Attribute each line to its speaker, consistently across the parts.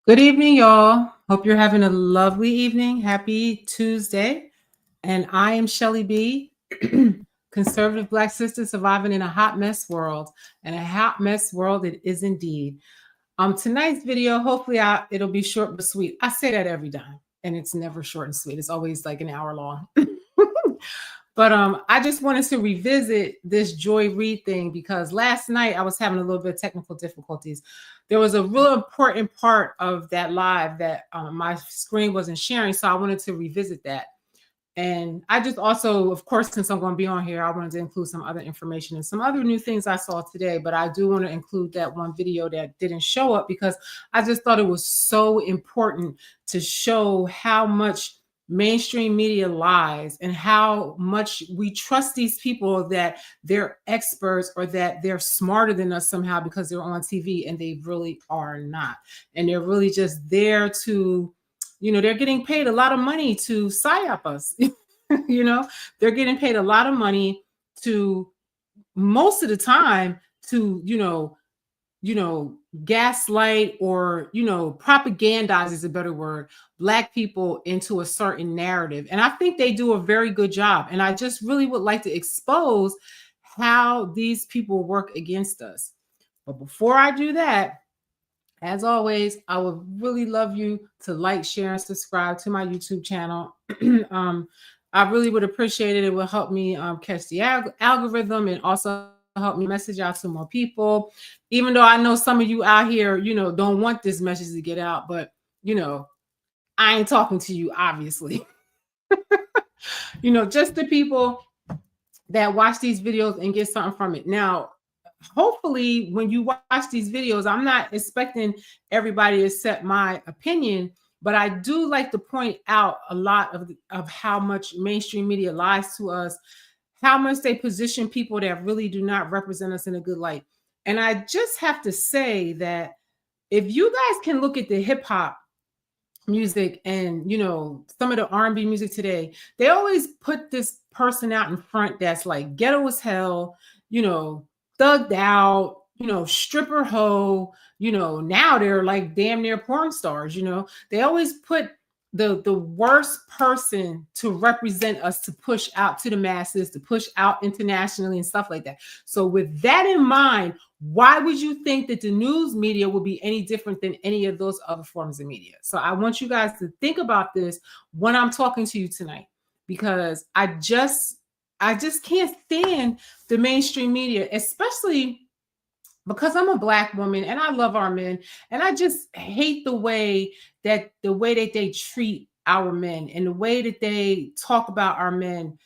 Speaker 1: Good evening, y'all. Hope you're having a lovely evening. Happy Tuesday. And I am Shelly B, conservative Black sister surviving in a hot mess world. And a hot mess world it is indeed. Tonight's video, hopefully it'll be short but sweet. I say that every time, and it's never short and sweet. It's always like an hour long. But I just wanted to revisit this Joy Reid thing because last night I was having a little bit of technical difficulties. There was a real important part of that live that my screen wasn't sharing, so I wanted to revisit that. And I just also, of course, since I'm going to be on here, I wanted to include some other information and some other new things I saw today. But I do want to include that one video that didn't show up because I just thought it was so important to show how much mainstream media lies and how much we trust these people that they're experts or that they're smarter than us somehow because they're on TV, and they really are not. And they're really just there to, they're getting paid a lot of money to psyop us. They're getting paid a lot of money to, most of the time, to, gaslight or, propagandize is a better word, Black people into a certain narrative. And I think they do a very good job. And I just really would like to expose how these people work against us. But before I do that, as always, I would really love you to like, share, and subscribe to my YouTube channel. I really would appreciate it. It will help me catch the algorithm and also help me message out to more people. Even though I know some of you out here, don't want this message to get out, but, I ain't talking to you, obviously. Just the people that watch these videos and get something from it. Now, hopefully when you watch these videos, I'm not expecting everybody to accept my opinion, but I do like to point out a lot of how much mainstream media lies to us, how much they position people that really do not represent us in a good light. And I just have to say that if you guys can look at the hip hop music and some of the R&B music today, they always put this person out in front that's like ghetto as hell, thugged out, stripper hoe, now they're like damn near porn stars. They always put the worst person to represent us, to push out to the masses, to push out internationally and stuff like that. So with that in mind, why would you think that the news media will be any different than any of those other forms of media? So I want you guys to think about this when I'm talking to you tonight, because I just can't stand the mainstream media, especially because I'm a Black woman and I love our men, and I just hate the way that they treat our men and the way that they talk about our men,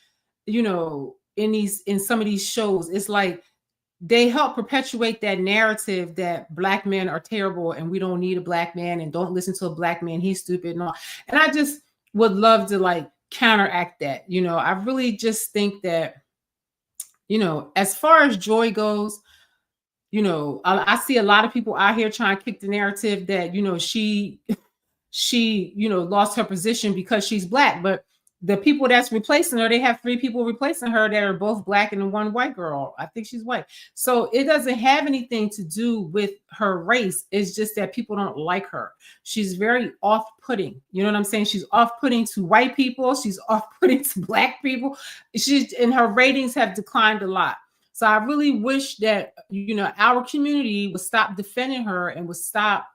Speaker 1: in some of these shows. It's like they help perpetuate that narrative that Black men are terrible and we don't need a Black man, and don't listen to a Black man, he's stupid and all. And I just would love to like counteract that. I really just think that, as far as Joy goes, I see a lot of people out here trying to kick the narrative that, she lost her position because she's Black. But the people that's replacing her, they have 3 people replacing her that are both Black and 1 white girl. I think she's white. So it doesn't have anything to do with her race. It's just that people don't like her. She's very off-putting. You know what I'm saying? She's off-putting to white people. She's off-putting to Black people. And her ratings have declined a lot. So I really wish that, our community would stop defending her and would stop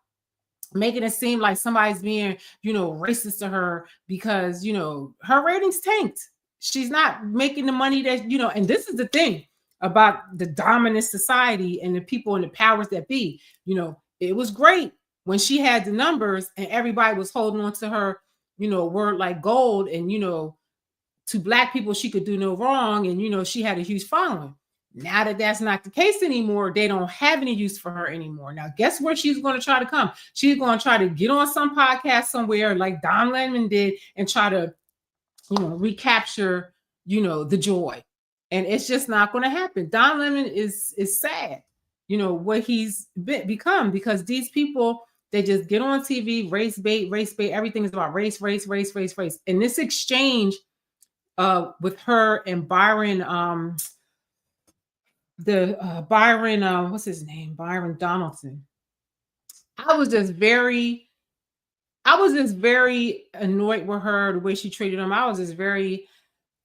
Speaker 1: making it seem like somebody's being, racist to her because, her ratings tanked. She's not making the money that, and this is the thing about the dominant society and the people and the powers that be. It was great when she had the numbers and everybody was holding on to her, word like gold, and, to Black people, she could do no wrong. And, she had a huge following. Now that that's not the case anymore, they don't have any use for her anymore. Now, guess where she's going to try to come? She's going to try to get on some podcast somewhere like Don Lemon did and try to, recapture, the joy. And it's just not going to happen. Don Lemon is sad, what he's become, because these people, they just get on TV, race bait. Everything is about race. And this exchange with her and Byron, Byron, what's his name? Byron Donaldson. I was just very I was just very annoyed with her, the way she treated him.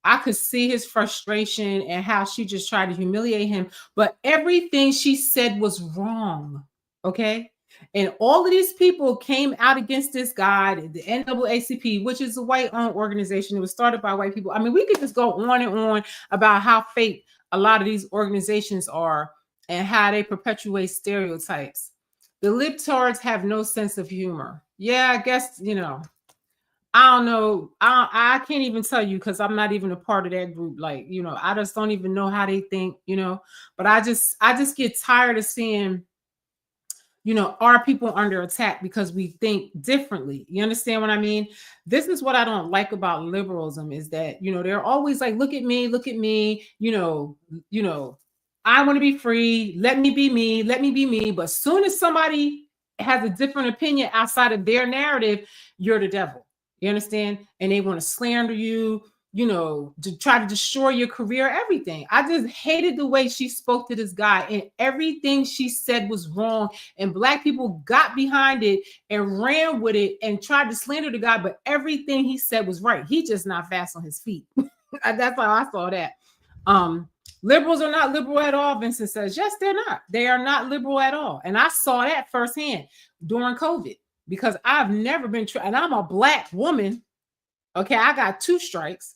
Speaker 1: I could see his frustration and how she just tried to humiliate him. But everything she said was wrong. Okay. And all of these people came out against this guy, the NAACP, which is a white-owned organization. It was started by white people. I mean, we could just go on and on about how fake a lot of these organizations are and how they perpetuate stereotypes. The libtards have no sense of humor. Yeah, I guess, I don't know. I can't even tell you because I'm not even a part of that group. Like, I just don't even know how they think, but I just get tired of seeing, our people under attack because we think differently. You understand what I mean? This is what I don't like about liberalism is that, they're always like, look at me, I want to be free. Let me be me. Let me be me. But as soon as somebody has a different opinion outside of their narrative, you're the devil. You understand? And they want to slander you, to try to destroy your career, everything. I just hated the way she spoke to this guy, and everything she said was wrong. And Black people got behind it and ran with it and tried to slander the guy, but everything he said was right. He just not fast on his feet. That's how I saw that. Liberals are not liberal at all, Vincent says. Yes, they're not. They are not liberal at all. And I saw that firsthand during COVID. Because I've never been and I'm a Black woman. Okay, I got 2 strikes,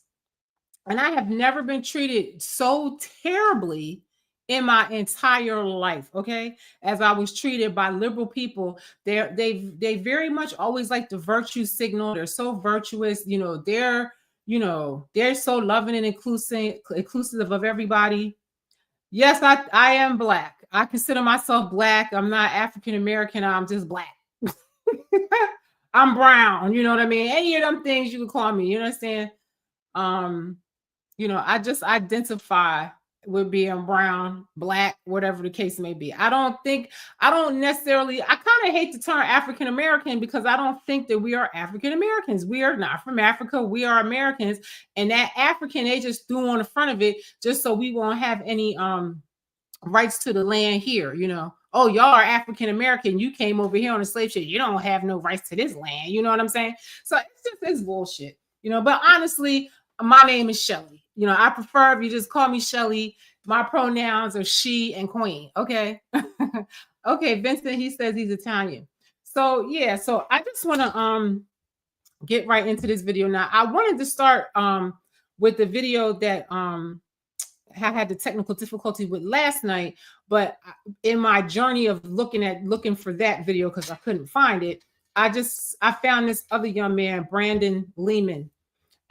Speaker 1: and I have never been treated so terribly in my entire life. Okay, as I was treated by liberal people. They very much always like the virtue signal. They're so virtuous. They're so loving and inclusive of everybody. Yes, I am Black. I consider myself Black. I'm not African American. I'm just Black. I'm brown, you know what I mean? Any of them things you could call me, you understand? I just identify with being brown, Black, whatever the case may be. I kind of hate the term African American because I don't think that we are African Americans. We are not from Africa. We are Americans. And that African, they just threw on the front of it just so we won't have any rights to the land here, Oh, y'all are African American. You came over here on a slave ship. You don't have no rights to this land. You know what I'm saying? So it's bullshit, But honestly, my name is Shelly. I prefer if you just call me Shelly. My pronouns are she and queen. Okay. Okay. Vincent, he says he's Italian. So yeah. So I just want to get right into this video now. I wanted to start with the video that I had the technical difficulty with last night, but in my journey of looking for that video because I couldn't find it, I found this other young man, Brandon Lehman,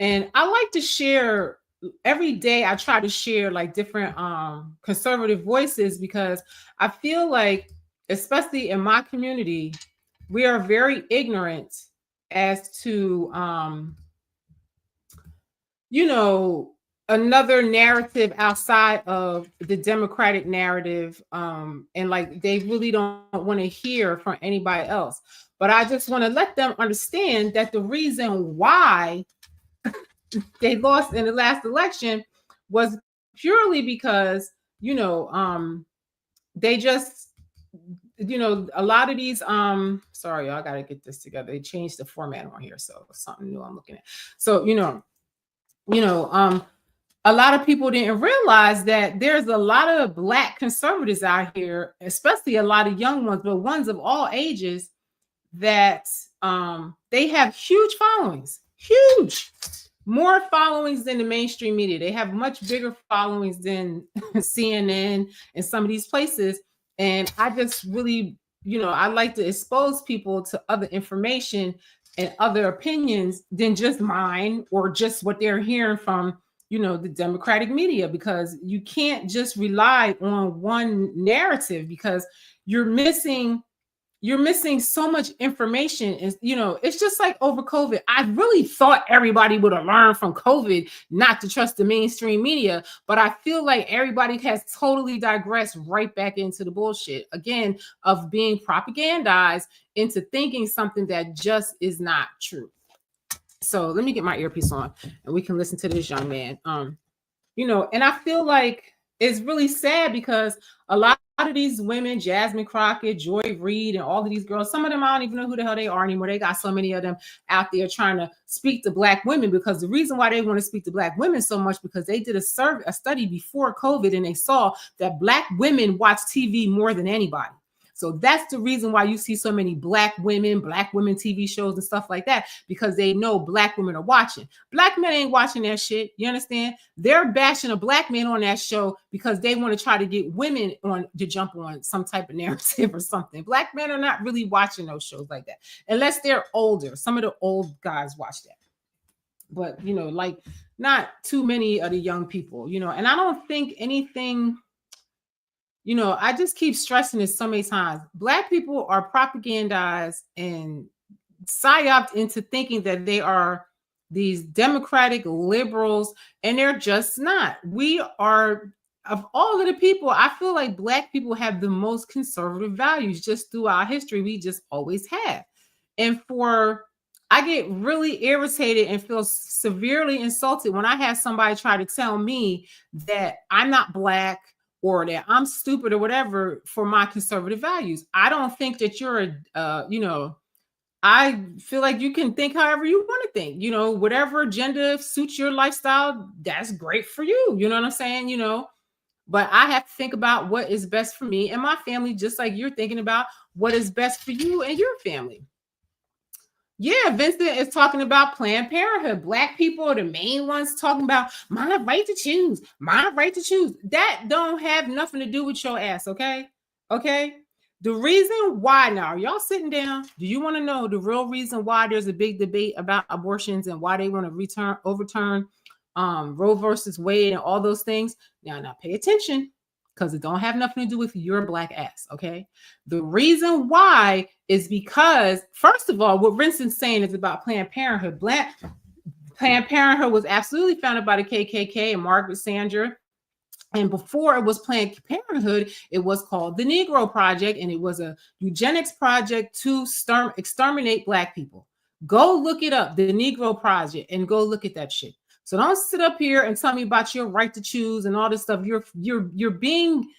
Speaker 1: and I like to share every day. I try to share like different conservative voices because I feel like, especially in my community, we are very ignorant as to another narrative outside of the Democratic narrative. And like they really don't want to hear from anybody else. But I just want to let them understand that the reason why they lost in the last election was purely because, they just, a lot of these, sorry, I got to get this together. They changed the format on here. So something new I'm looking at. So, a lot of people didn't realize that there's a lot of Black conservatives out here, especially a lot of young ones, but ones of all ages, that they have huge followings, more followings than the mainstream media. They have much bigger followings than CNN and some of these places. And I just really, I like to expose people to other information and other opinions than just mine or just what they're hearing from the Democratic media, because you can't just rely on one narrative because you're missing so much information. And it's just like over COVID. I really thought everybody would have learned from COVID not to trust the mainstream media, but I feel like everybody has totally digressed right back into the bullshit again of being propagandized into thinking something that just is not true. So let me get my earpiece on and we can listen to this young man. And I feel like it's really sad because a lot of these women, Jasmine Crockett, Joy Reid, and all of these girls, some of them I don't even know who the hell they are anymore. They got so many of them out there trying to speak to Black women, because the reason why they want to speak to Black women so much, because they did a study before COVID, and they saw that Black women watch TV more than anybody. So that's the reason why you see so many Black women TV shows and stuff like that, because they know Black women are watching. Black men ain't watching that shit. You understand? They're bashing a Black man on that show because they want to try to get women on to jump on some type of narrative or something. Black men are not really watching those shows like that, unless they're older. Some of the old guys watch that. But, you know, like not too many of the young people, you know, and I don't think anything... You know, I just keep stressing this so many times. Black people are propagandized and psyoped into thinking that they are these democratic liberals, and they're just not. We are, of all of the people, I feel like Black people have the most conservative values just throughout history. We just always have. And I get really irritated and feel severely insulted when I have somebody try to tell me that I'm not Black, or that I'm stupid or whatever for my conservative values. I don't think that you're you know, I feel like you can think however you want to think, you know, whatever agenda suits your lifestyle, that's great for you. You know what I'm saying? You know, but I have to think about what is best for me and my family, just like you're thinking about what is best for you and your family. Yeah, Vincent is talking about Planned Parenthood. Black people are the main ones talking about my right to choose, my right to choose. That don't have nothing to do with your ass, okay? Okay? The reason why, now, are y'all sitting down? Do you want to know the real reason why there's a big debate about abortions and why they want to overturn Roe versus Wade and all those things? Now pay attention, because it don't have nothing to do with your Black ass, okay? The reason why is because, first of all, what Vincent's saying is about Planned Parenthood. Planned Parenthood was absolutely founded by the KKK and Margaret Sanger. And before it was Planned Parenthood, it was called the Negro Project, and it was a eugenics project to exterminate Black people. Go look it up, the Negro Project, and go look at that shit. So don't sit up here and tell me about your right to choose and all this stuff. You're being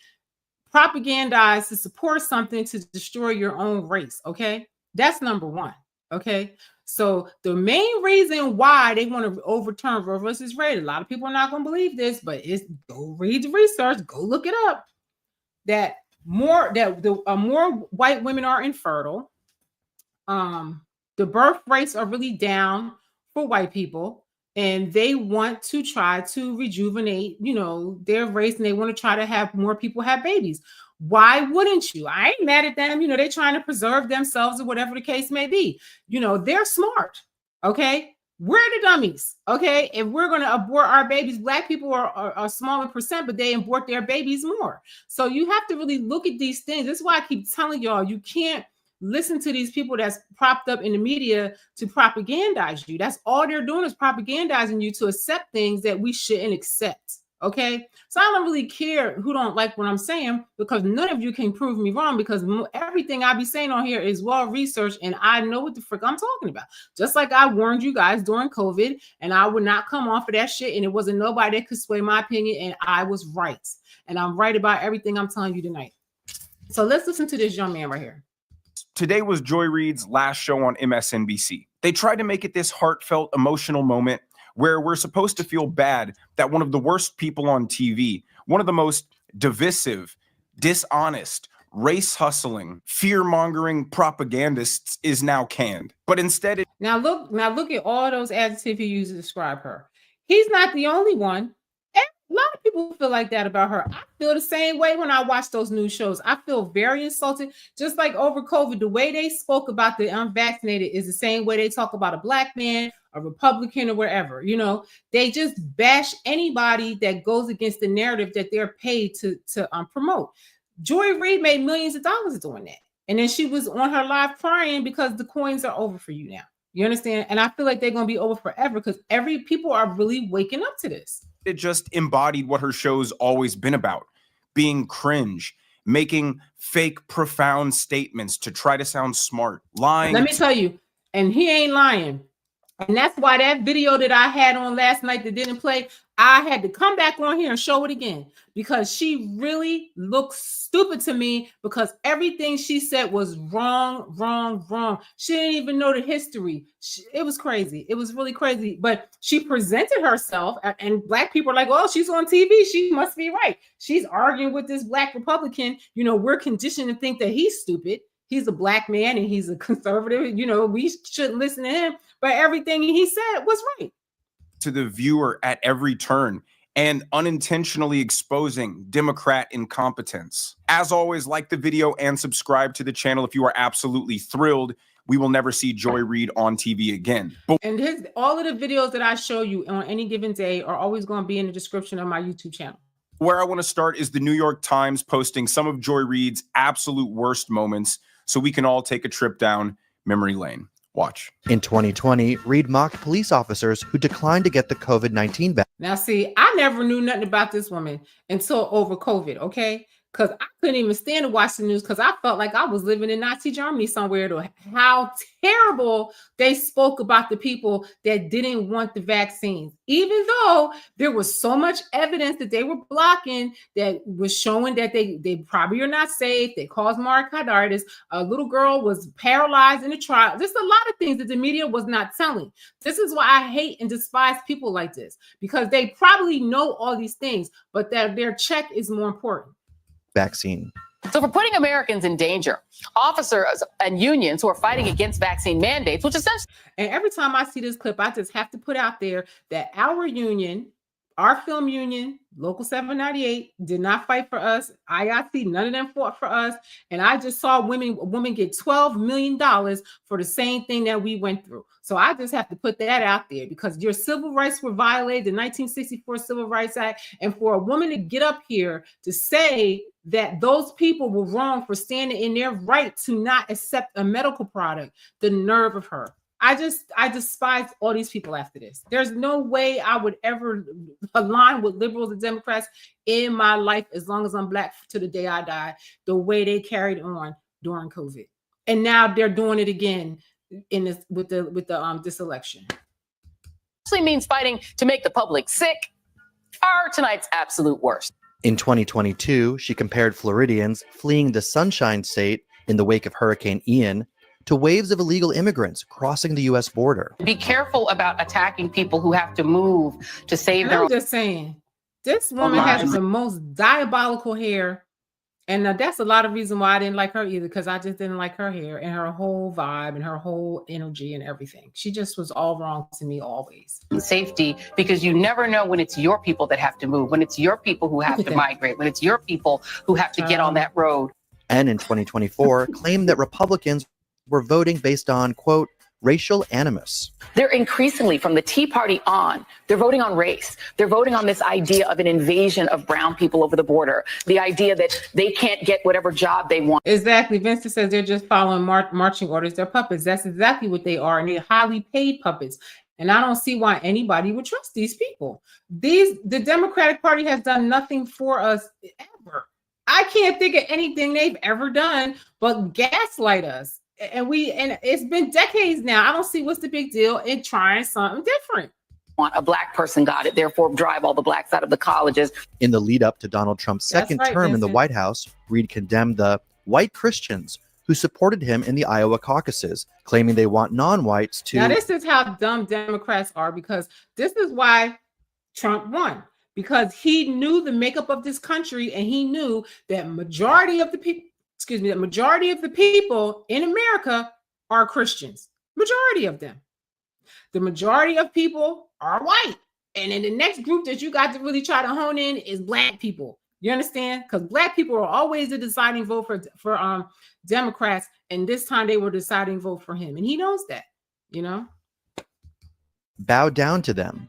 Speaker 1: propagandized to support something to destroy your own race. Okay, that's number one. Okay, so the main reason why they want to overturn Roe versus Wade, a lot of people are not going to believe this, but go read the research, go look it up. That more white women are infertile. The birth rates are really down for white people. And they want to try to rejuvenate, you know, their race, and they want to try to have more people have babies. Why wouldn't you? I ain't mad at them. You know, they're trying to preserve themselves or whatever the case may be. You know, they're smart. Okay. We're the dummies. Okay. If we're going to abort our babies, Black people are a smaller percent, but they abort their babies more. So you have to really look at these things. That's why I keep telling y'all, you can't listen to these people that's propped up in the media to propagandize you. That's all they're doing, is propagandizing you to accept things that we shouldn't accept. Okay. So I don't really care who don't like what I'm saying, because none of you can prove me wrong, because everything I be saying on here is well researched and I know what the frick I'm talking about. Just like I warned you guys during COVID, and I would not come off of that shit, and it wasn't nobody that could sway my opinion, and I was right. And I'm right about everything I'm telling you tonight. So let's listen to this young man right here.
Speaker 2: Today was Joy Reid's last show on MSNBC. They tried to make it this heartfelt, emotional moment where we're supposed to feel bad that one of the worst people on TV, one of the most divisive, dishonest, race-hustling, fear-mongering propagandists is now canned. But instead...
Speaker 1: Now look at all those adjectives he used to describe her. He's not the only one. A lot of people feel like that about her. I feel the same way when I watch those news shows. I feel very insulted. Just like over COVID, the way they spoke about the unvaccinated is the same way they talk about a Black man, a Republican, or whatever. You know, they just bash anybody that goes against the narrative that they're paid to promote. Joy Reid made millions of dollars doing that. And then she was on her live crying because the coins are over for you now. You understand? And I feel like they're going to be over forever, because people are really waking up to this.
Speaker 2: It just embodied what her show's always been about, being cringe, making fake, profound statements to try to sound smart, lying.
Speaker 1: Let me tell you, and he ain't lying. And that's why that video that I had on last night that didn't play, I had to come back on here and show it again because she really looks stupid to me because everything she said was wrong, wrong, wrong. She didn't even know the history. It was crazy. It was really crazy. But she presented herself, and black people are like, oh, she's on TV. She must be right. She's arguing with this black Republican. You know, we're conditioned to think that he's stupid. He's a black man and he's a conservative. You know, we shouldn't listen to him. But everything he said was right.
Speaker 2: To the viewer at every turn and unintentionally exposing Democrat incompetence. As always, like the video and subscribe to the channel if you are absolutely thrilled we will never see Joy Reid on TV again.
Speaker 1: And all of the videos that I show you on any given day are always going to be in the description of my YouTube channel.
Speaker 2: Where I want to start is the New York Times posting some of Joy Reid's absolute worst moments so we can all take a trip down memory lane. Watch.
Speaker 3: In 2020, Reid mocked police officers who declined to get the COVID-19 vaccine.
Speaker 1: Now, see, I never knew nothing about this woman until over COVID, okay? Because I couldn't even stand to watch the news because I felt like I was living in Nazi Germany somewhere to how terrible they spoke about the people that didn't want the vaccines, even though there was so much evidence that they were blocking that was showing that they probably are not safe. They caused myocarditis. A little girl was paralyzed in a trial. There's a lot of things that the media was not telling. This is why I hate and despise people like this, because they probably know all these things, but their check is more important.
Speaker 3: Vaccine.
Speaker 4: So for putting Americans in danger, officers and unions who are fighting against vaccine mandates, which essentially...
Speaker 1: And every time I see this clip, I just have to put out there that our union, our film union, Local 798, did not fight for us. IIC, none of them fought for us. And I just saw a woman get $12 million for the same thing that we went through. So I just have to put that out there because your civil rights were violated, the 1964 Civil Rights Act. And for a woman to get up here to say that those people were wrong for standing in their right to not accept a medical product, the nerve of her. I despise all these people after this. There's no way I would ever align with liberals and Democrats in my life as long as I'm black to the day I die, the way they carried on during COVID. And now they're doing it again in this with this election.
Speaker 4: Actually means fighting to make the public sick are tonight's absolute worst.
Speaker 3: In 2022, she compared Floridians fleeing the Sunshine State in the wake of Hurricane Ian to waves of illegal immigrants crossing the U.S. border.
Speaker 4: Be careful about attacking people who have to move to save their own.
Speaker 1: I'm just saying, this woman has the most diabolical hair. And that's a lot of reason why I didn't like her either, because I just didn't like her hair and her whole vibe and her whole energy and everything. She just was all wrong to me always.
Speaker 4: Safety, because you never know when it's your people that have to move, when it's your people who have to migrate, when it's your people who have to get on that road.
Speaker 3: And in 2024, claimed that Republicans were voting based on, quote, racial animus.
Speaker 4: They're increasingly, from the Tea Party on, they're voting on race. They're voting on this idea of an invasion of brown people over the border. The idea that they can't get whatever job they want.
Speaker 1: Exactly. Vincent says they're just following marching orders. They're puppets. That's exactly what they are. And they're highly paid puppets. And I don't see why anybody would trust these people. The Democratic Party has done nothing for us ever. I can't think of anything they've ever done but gaslight us. And it's been decades now. I don't see what's the big deal in trying something different.
Speaker 4: A black person got it, therefore drive all the blacks out of the colleges.
Speaker 3: In the lead up to Donald Trump's second term in the White House, Reid condemned the white Christians who supported him in the Iowa caucuses, claiming they want non-whites to...
Speaker 1: Now, this is how dumb Democrats are, because this is why Trump won. Because he knew the makeup of this country, and he knew that majority of the people in America are Christians. Majority of them. The majority of people are white. And then the next group that you got to really try to hone in is black people. You understand? Because black people are always the deciding vote for Democrats. And this time they were deciding vote for him. And he knows that, you know?
Speaker 3: Bow down to them.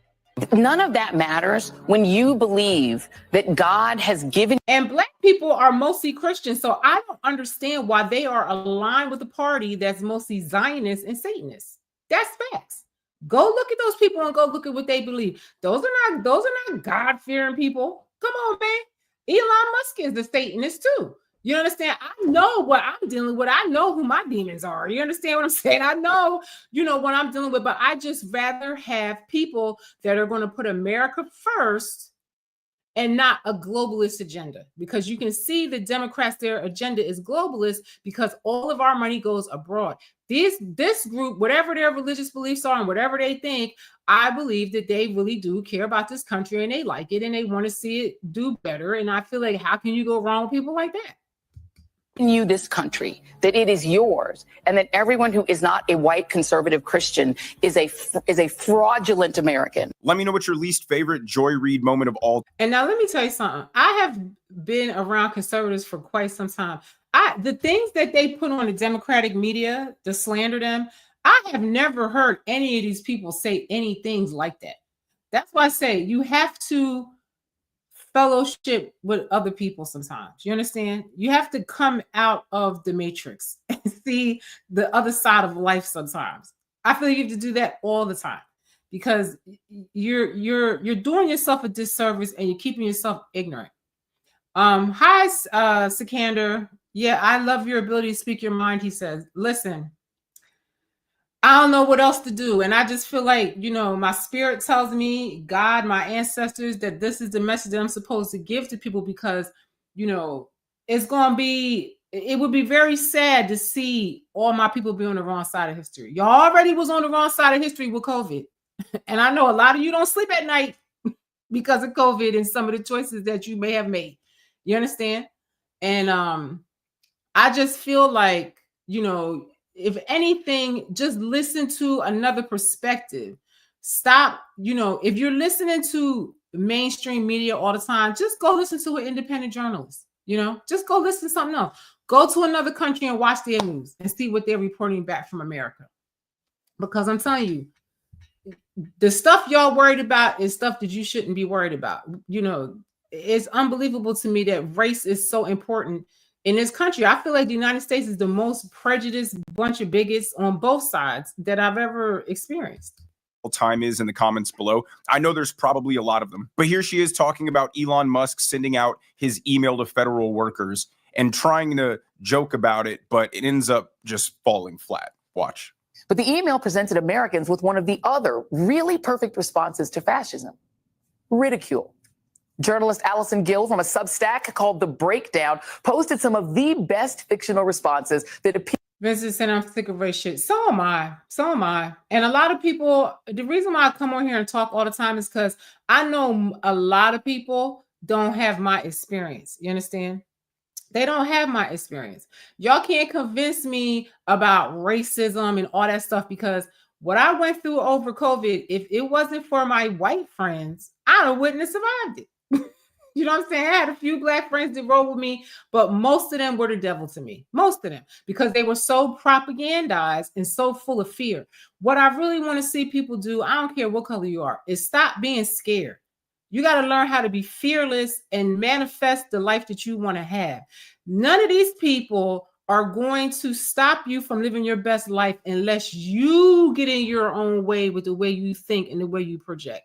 Speaker 4: None of that matters when you believe that God has given.
Speaker 1: And black people are mostly Christian, so I don't understand why they are aligned with a party that's mostly Zionist and Satanist. That's facts. Go look at those people and go look at what they believe. Those are not God-fearing people. Come on, man. Elon Musk is the Satanist too. You understand? I know what I'm dealing with. I know who my demons are. You understand what I'm saying? I know, what I'm dealing with, but I just rather have people that are going to put America first and not a globalist agenda, because you can see the Democrats, their agenda is globalist because all of our money goes abroad. This group, whatever their religious beliefs are and whatever they think, I believe that they really do care about this country and they like it and they want to see it do better. And I feel like, how can you go wrong with people like that?
Speaker 4: You this country, that it is yours, and that everyone who is not a white conservative Christian is a fraudulent American.
Speaker 2: Let me know what your least favorite Joy Reid moment of all.
Speaker 1: And now let me tell you something. I have been around conservatives for quite some time. The things that they put on the Democratic media to slander them, I have never heard any of these people say any things like that. That's why I say you have to fellowship with other people sometimes. You understand? You have to come out of the matrix and see the other side of life sometimes. I feel like you have to do that all the time because you're doing yourself a disservice and you're keeping yourself ignorant. Hi, Sikander. Yeah, I love your ability to speak your mind, he says. Listen, I don't know what else to do. And I just feel like, my spirit tells me, God, my ancestors, that this is the message that I'm supposed to give to people because, it's going to be, it would be very sad to see all my people be on the wrong side of history. Y'all already was on the wrong side of history with COVID. And I know a lot of you don't sleep at night because of COVID and some of the choices that you may have made. You understand? And I just feel like, if anything, just listen to another perspective. Stop, if you're listening to mainstream media all the time, just go listen to an independent journalist, just go listen to something else. Go to another country and watch their news and see what they're reporting back from America. Because I'm telling you, the stuff y'all worried about is stuff that you shouldn't be worried about. It's unbelievable to me that race is so important in this country. I feel like the United States is the most prejudiced bunch of bigots on both sides that I've ever experienced.
Speaker 2: Time is in the comments below. I know there's probably a lot of them, but here she is talking about Elon Musk sending out his email to federal workers and trying to joke about it, but it ends up just falling flat. Watch.
Speaker 4: But the email presented Americans with one of the other really perfect responses to fascism: ridicule. Journalist Allison Gill from a Substack called The Breakdown posted some of the best fictional responses that appear.
Speaker 1: Vincent said, I'm sick of race shit. So am I. And a lot of people, the reason why I come on here and talk all the time is because I know a lot of people don't have my experience. You understand? They don't have my experience. Y'all can't convince me about racism and all that stuff because what I went through over COVID, if it wasn't for my white friends, I wouldn't have survived it. You know what I'm saying? I had a few black friends that rolled with me, but most of them were the devil to me. Most of them, because they were so propagandized and so full of fear. What I really want to see people do, I don't care what color you are, is stop being scared. You got to learn how to be fearless and manifest the life that you want to have. None of these people are going to stop you from living your best life unless you get in your own way with the way you think and the way you project.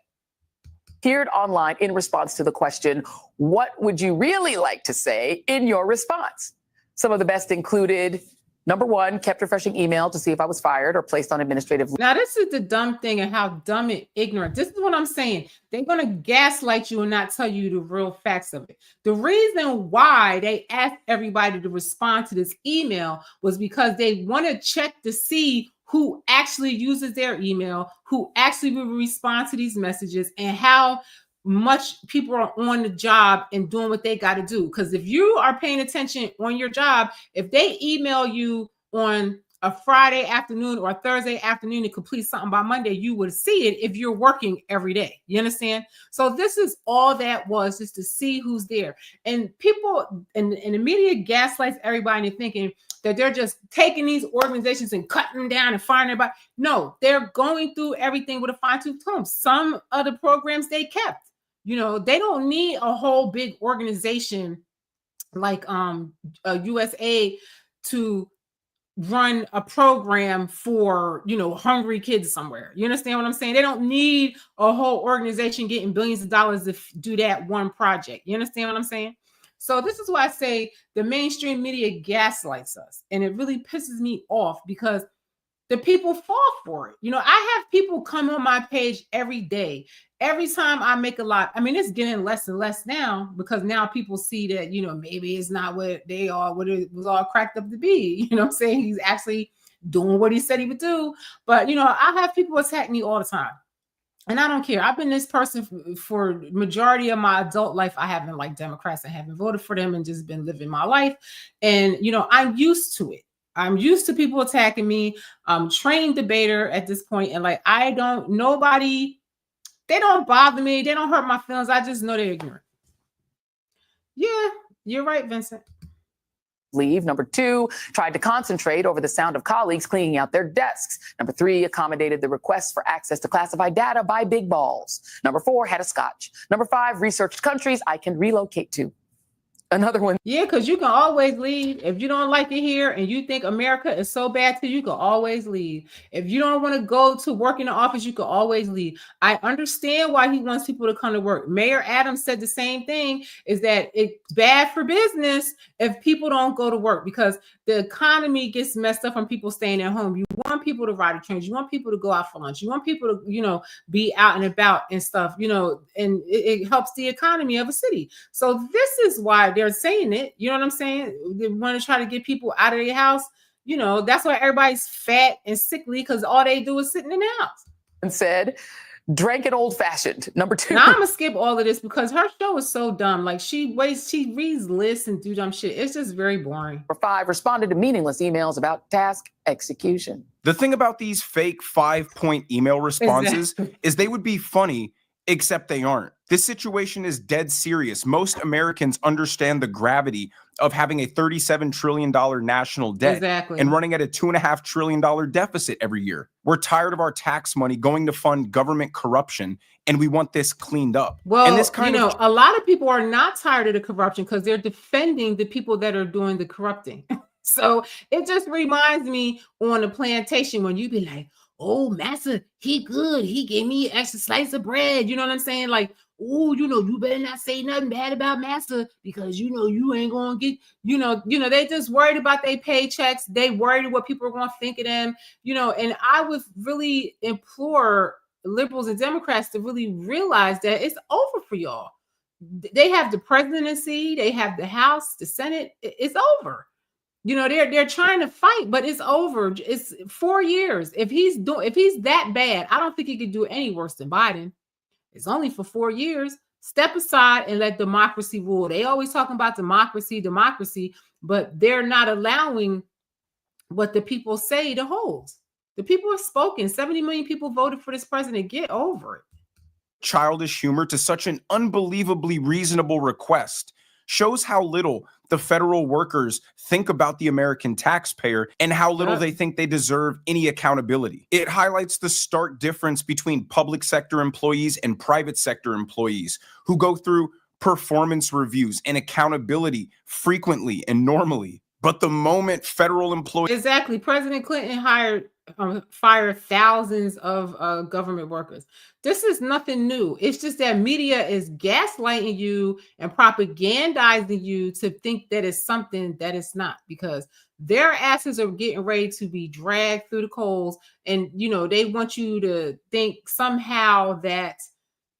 Speaker 4: Appeared online in response to the question, what would you really like to say in your response? Some of the best included, number one, kept refreshing email to see if I was fired or placed on administrative leave.
Speaker 1: Now, this is the dumb thing and how dumb and ignorant. This is what I'm saying. They're going to gaslight you and not tell you the real facts of it. The reason why they asked everybody to respond to this email was because they want to check to see who actually uses their email, who actually will respond to these messages, and how much people are on the job and doing what they got to do. Because if you are paying attention on your job, if they email you on a Friday afternoon or a Thursday afternoon to complete something by Monday, you would see it if you're working every day. You understand? So this is all that was, just to see who's there. And people and the media gaslights everybody into thinking that they're just taking these organizations and cutting them down and firing everybody. No, they're going through everything with a fine-tooth comb. Some of the programs they kept. They don't need a whole big organization like USA to run a program for, hungry kids somewhere. You understand what I'm saying? They don't need a whole organization getting billions of dollars to do that one project. You understand what I'm saying? So this is why I say the mainstream media gaslights us. And it really pisses me off because the people fall for it. You know, I have people come on my page every day. Every time I make a lot, I mean, it's getting less and less now because now people see that, you know, maybe it's not what they are, what it was all cracked up to be. You know what I'm saying? He's actually doing what he said he would do. But, you know, I have people attack me all the time. And I don't care. I've been this person for majority of my adult life. I haven't liked Democrats. I haven't voted for them and just been living my life. And, you know, I'm used to it. I'm used to people attacking me. I'm trained debater at this point. And like, they don't bother me. They don't hurt my feelings. I just know they're ignorant. Yeah, you're right, Vincent.
Speaker 4: Leave. Number 2, tried to concentrate over the sound of colleagues cleaning out their desks. Number 3, accommodated the request for access to classified data by big balls. Number 4, had a scotch. Number 5, researched countries I can relocate to. Another one.
Speaker 1: Yeah, because you can always leave. If you don't like it here and you think America is so bad to you, you can always leave. If you don't want to go to work in the office, you can always leave. I understand why he wants people to come to work. Mayor Adams said the same thing, is that it's bad for business if people don't go to work because the economy gets messed up from people staying at home. You want people to ride the trains. You want people to go out for lunch. You want people to, you know, be out and about and stuff, you know, and it helps the economy of a city. So this is why they're saying it. You know what I'm saying? They want to try to get people out of their house. You know, that's why everybody's fat and sickly because all they do is sitting in the house.
Speaker 4: And said, drank it old fashioned. Number 2.
Speaker 1: Now I'm gonna skip all of this because her show is so dumb. Like she reads lists and do dumb shit. It's just very boring.
Speaker 4: Number 5, responded to meaningless emails about task execution.
Speaker 2: The thing about these fake 5-point email responses is they would be funny, except they aren't. This situation is dead serious. Most Americans understand the gravity of having a $37 trillion national debt and running at a $2.5 trillion deficit every year. We're tired of our tax money going to fund government corruption, and we want this cleaned up.
Speaker 1: Well,
Speaker 2: and this kind
Speaker 1: you know, a lot of people are not tired of the corruption because they're defending the people that are doing the corrupting. So it just reminds me on the plantation when you be like, oh, massa, he good. He gave me an extra slice of bread. You know what I'm saying? Like, oh, you know, you better not say nothing bad about massa because, you know, you ain't going to get, you know, they just worried about their paychecks. They worried what people are going to think of them, you know, and I would really implore liberals and Democrats to really realize that it's over for y'all. They have the presidency. They have the House, the Senate. It's over. You know, they're trying to fight, but it's over. It's 4 years. If he's that bad, I don't think he could do any worse than Biden. It's only for 4 years. Step aside and let democracy rule. They always talking about democracy, but they're not allowing what the people say to hold. The people have spoken. 70 million people voted for this president. Get over it.
Speaker 2: Childish humor to such an unbelievably reasonable request shows how little the federal workers think about the American taxpayer and how little they think they deserve any accountability. It highlights the stark difference between public sector employees and private sector employees who go through performance reviews and accountability frequently and normally. But the moment federal employees...
Speaker 1: Exactly. President Clinton fired thousands of government workers. This is nothing new. It's just that media is gaslighting you and propagandizing you to think that it's something that it's not, because their asses are getting ready to be dragged through the coals. And, you know, they want you to think somehow that,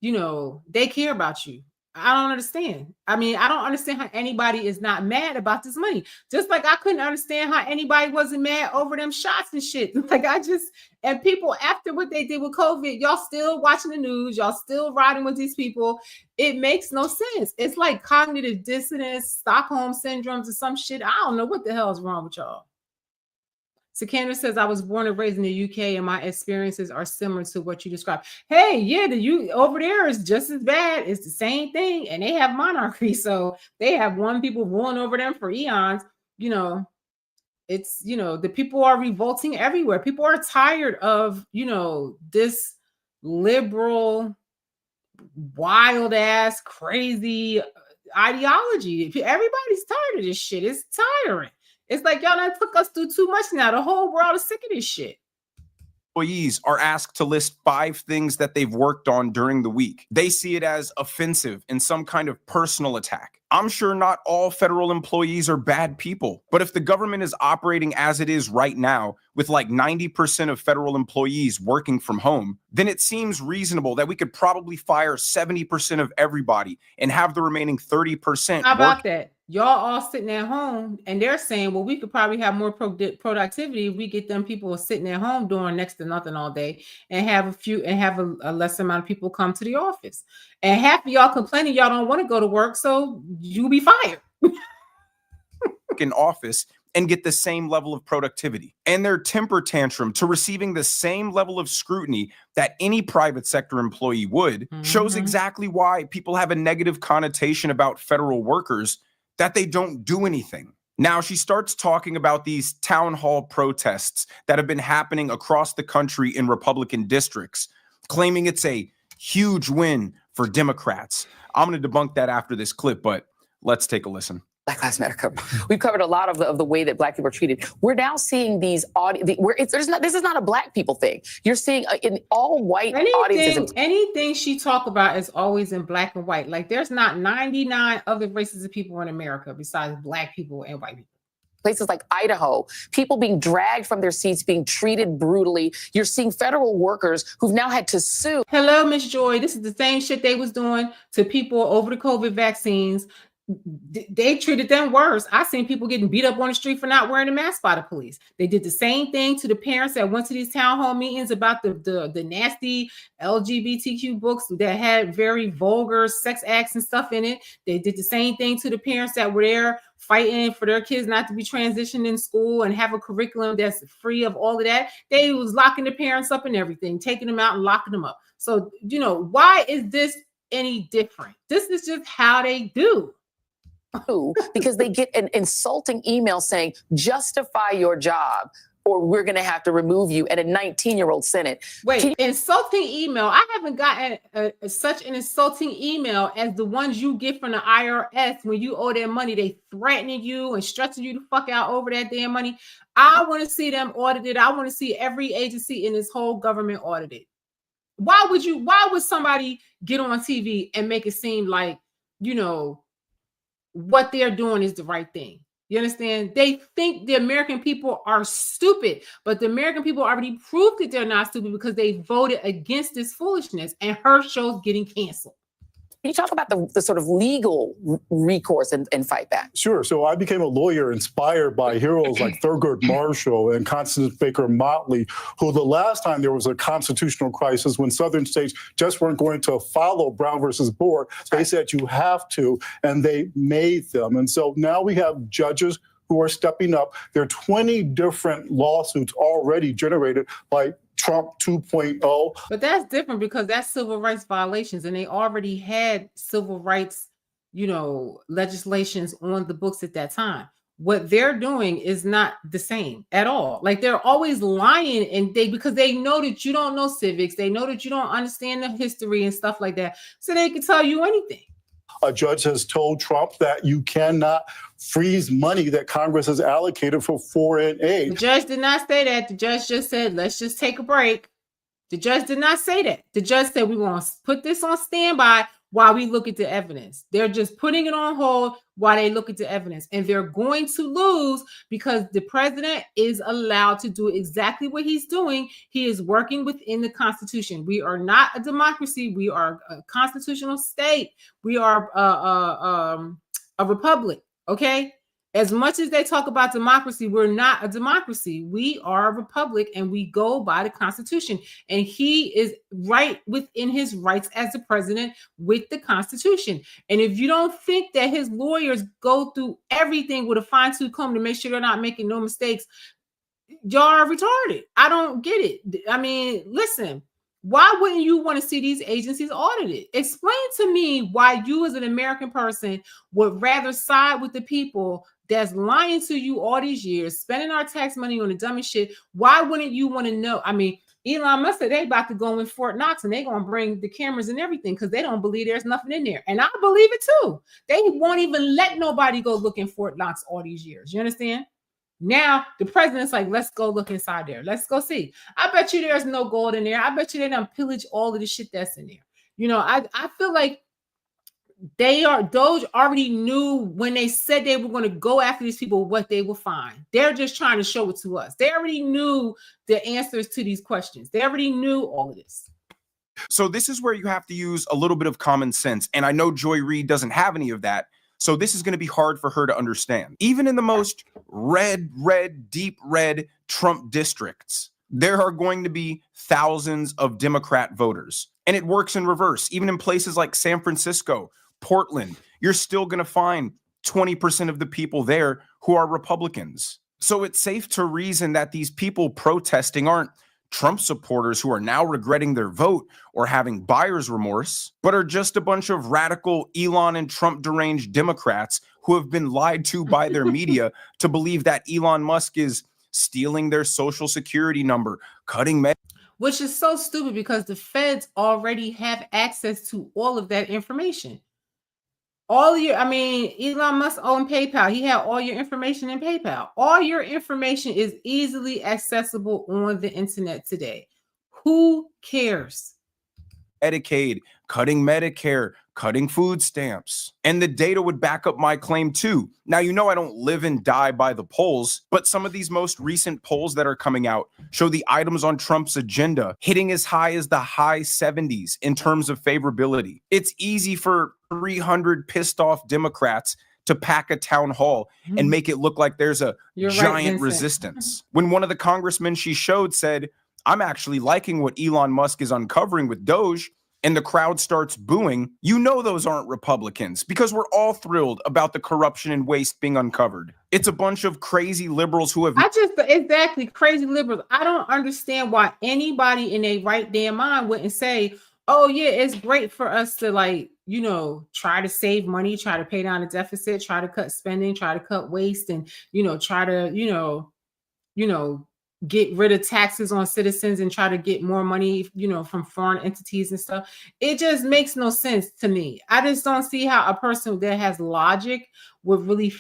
Speaker 1: you know, they care about you. I don't understand. I mean, I don't understand how anybody is not mad about this money. Just like I couldn't understand how anybody wasn't mad over them shots and shit. Like and people after what they did with COVID, y'all still watching the news, y'all still riding with these people. It makes no sense. It's like cognitive dissonance, Stockholm syndromes or some shit. I don't know what the hell is wrong with y'all. Sikander says, I was born and raised in the UK and my experiences are similar to what you described. Hey, yeah, over there is just as bad. It's the same thing. And they have monarchy. So they have one people ruling over them for eons. You know, it's, you know, the people are revolting everywhere. People are tired of, you know, this liberal, wild ass, crazy ideology. Everybody's tired of this shit. It's tiring. It's like y'all done took us through too much now. The whole world is sick of this shit.
Speaker 2: employees are asked to list 5 things that they've worked on during the week. They see it as offensive and some kind of personal attack. I'm sure not all federal employees are bad people, but if the government is operating as it is right now, with like 90% of federal employees working from home, then it seems reasonable that we could probably fire 70% of everybody and have the remaining 30%.
Speaker 1: How about that? Y'all all sitting at home and they're saying, well, we could probably have more productivity if we get them people sitting at home doing next to nothing all day and have a less amount of people come to the office. And half of y'all complaining y'all don't want to go to work, so you'll be fired.
Speaker 2: In office and get the same level of productivity. And their temper tantrum to receiving the same level of scrutiny that any private sector employee would shows exactly why people have a negative connotation about federal workers, that they don't do anything. Now she starts talking about these town hall protests that have been happening across the country in Republican districts, claiming it's a huge win for Democrats. I'm going to debunk that after this clip, but let's take a listen.
Speaker 4: Black Lives Matter cover. We've covered a lot of the way that Black people are treated. We're now seeing these this is not a Black people thing. You're seeing in all white audiences.
Speaker 1: Anything she talk about is always in black and white. Like there's not 99 other races of people in America besides Black people and white people.
Speaker 4: Places like Idaho, people being dragged from their seats, being treated brutally. You're seeing federal workers who've now had to sue.
Speaker 1: Hello, Miss Joy. This is the same shit they was doing to people over the COVID vaccines. They treated them worse. I seen people getting beat up on the street for not wearing a mask by the police. They did the same thing to the parents that went to these town hall meetings about the nasty LGBTQ books that had very vulgar sex acts and stuff in it. They did the same thing to the parents that were there fighting for their kids not to be transitioned in school and have a curriculum that's free of all of that. They was locking the parents up and everything, taking them out and locking them up. So, why is this any different? This is just how they do.
Speaker 4: Because they get an insulting email saying, justify your job or we're going to have to remove you at a 19-year-old Senate.
Speaker 1: Wait, insulting email. I haven't gotten such an insulting email as the ones you get from the IRS when you owe them money. They threatening you and stressing you the fuck out over that damn money. I want to see them audited. I want to see every agency in this whole government audited. Why would somebody get on TV and make it seem like, what they're doing is the right thing? You understand? They think the American people are stupid, but the American people already proved that they're not stupid because they voted against this foolishness, and her show's getting canceled.
Speaker 4: Can you talk about the sort of legal recourse and fight back?
Speaker 5: Sure. So I became a lawyer inspired by heroes like Thurgood Marshall and Constance Baker Motley, who the last time there was a constitutional crisis when Southern states just weren't going to follow Brown versus Board, they said you have to, and they made them. And so now we have judges who are stepping up. There are 20 different lawsuits already generated by Trump 2.0.
Speaker 1: But that's different because that's civil rights violations, and they already had civil rights, legislations on the books at that time. What they're doing is not the same at all. Like they're always lying, and because they know that you don't know civics, they know that you don't understand the history and stuff like that, so they can tell you anything.
Speaker 5: A judge has told Trump that you cannot freeze money that Congress has allocated for foreign aid.
Speaker 1: The judge did not say that. The judge just said, let's just take a break. The judge did not say that. The judge said, we want to put this on standby while we look at the evidence. They're just putting it on hold while they look at the evidence. And they're going to lose because the president is allowed to do exactly what he's doing. He is working within the Constitution. We are not a democracy. We are a constitutional state. We are a republic, okay? As much as they talk about democracy, we're not a democracy. We are a republic, and we go by the Constitution. And he is right within his rights as the president with the Constitution. And if you don't think that his lawyers go through everything with a fine-tooth comb to make sure they're not making no mistakes, y'all are retarded. I don't get it. I mean, listen. Why wouldn't you want to see these agencies audited? Explain to me why you as an American person would rather side with the people that's lying to you all these years, spending our tax money on the dumbest shit. Why wouldn't you want to know? I mean, Elon Musk said they about to go in Fort Knox and they're going to bring the cameras and everything because they don't believe there's nothing in there. And I believe it too. They won't even let nobody go look in Fort Knox all these years. You understand? Now the president's like, let's go look inside there. Let's go see. I bet you there's no gold in there. I bet you they done pillage all of the shit that's in there. You know, I feel like Doge already knew when they said they were going to go after these people what they will find. They're just trying to show it to us. They already knew the answers to these questions. They already knew all of this.
Speaker 2: So this is where you have to use a little bit of common sense. And I know Joy Reid doesn't have any of that. So this is going to be hard for her to understand. Even in the most red, deep red Trump districts, there are going to be thousands of Democrat voters. And it works in reverse. Even in places like San Francisco, Portland, you're still going to find 20% of the people there who are Republicans. So it's safe to reason that these people protesting aren't Trump supporters who are now regretting their vote or having buyer's remorse, but are just a bunch of radical Elon and Trump deranged Democrats who have been lied to by their media to believe that Elon Musk is stealing their social security number, cutting Med.
Speaker 1: Which is so stupid because the feds already have access to all of that information. Elon Musk owned PayPal. He had all your information in PayPal. All your information is easily accessible on the internet today. Who cares?
Speaker 2: Medicaid, cutting Medicare, cutting food stamps. And the data would back up my claim too. Now, you know I don't live and die by the polls, but some of these most recent polls that are coming out show the items on Trump's agenda hitting as high as the high 70s in terms of favorability. It's easy for 300 pissed off Democrats to pack a town hall and make it look like there's a giant resistance. When one of the congressmen she showed said, I'm actually liking what Elon Musk is uncovering with Doge, and the crowd starts booing, you know those aren't Republicans because we're all thrilled about the corruption and waste being uncovered. It's a bunch of crazy liberals who have...
Speaker 1: Exactly, crazy liberals. I don't understand why anybody in a right damn mind wouldn't say, oh yeah, it's great for us to try to save money, try to pay down the deficit, try to cut spending, try to cut waste, and, try to, get rid of taxes on citizens and try to get more money, from foreign entities and stuff. It just makes no sense to me. I just don't see how a person that has logic would really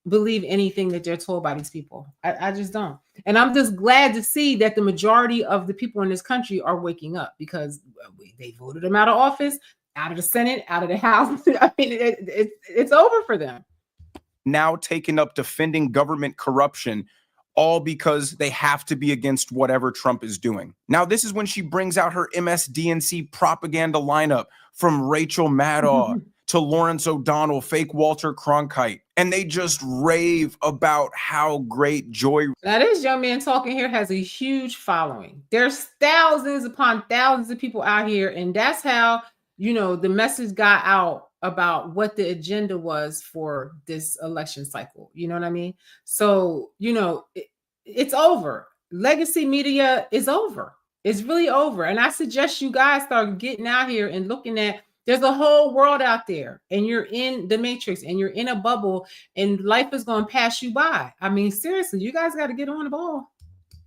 Speaker 1: believe anything that they're told by these people. I just don't. And I'm just glad to see that the majority of the people in this country are waking up because they voted them out of office, out of the Senate, out of the House. I mean, it's over for them.
Speaker 2: Now taken up defending government corruption, all because they have to be against whatever Trump is doing. Now, this is when she brings out her MSDNC propaganda lineup from Rachel Maddow to Lawrence O'Donnell, fake Walter Cronkite. And they just rave about how great Joy...
Speaker 1: Now, this young man talking here has a huge following. There's thousands upon thousands of people out here. And that's how, the message got out about what the agenda was for this election cycle. You know what I mean? So, it's over. Legacy media is over. It's really over. And I suggest you guys start getting out here and looking at, there's a whole world out there and you're in the matrix and you're in a bubble and life is going to pass you by. I mean, seriously, you guys got to get on the ball.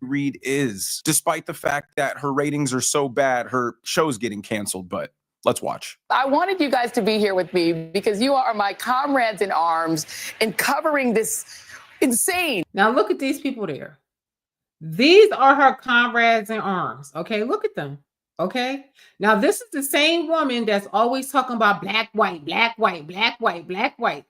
Speaker 2: Reid is, despite the fact that her ratings are so bad, her show's getting canceled, but let's watch.
Speaker 4: I wanted you guys to be here with me because you are my comrades in arms in covering this insane.
Speaker 1: Now look at these people there. These are her comrades in arms. Okay, look at them. Okay. Now this is the same woman that's always talking about black, white, black, white, black, white, black, white.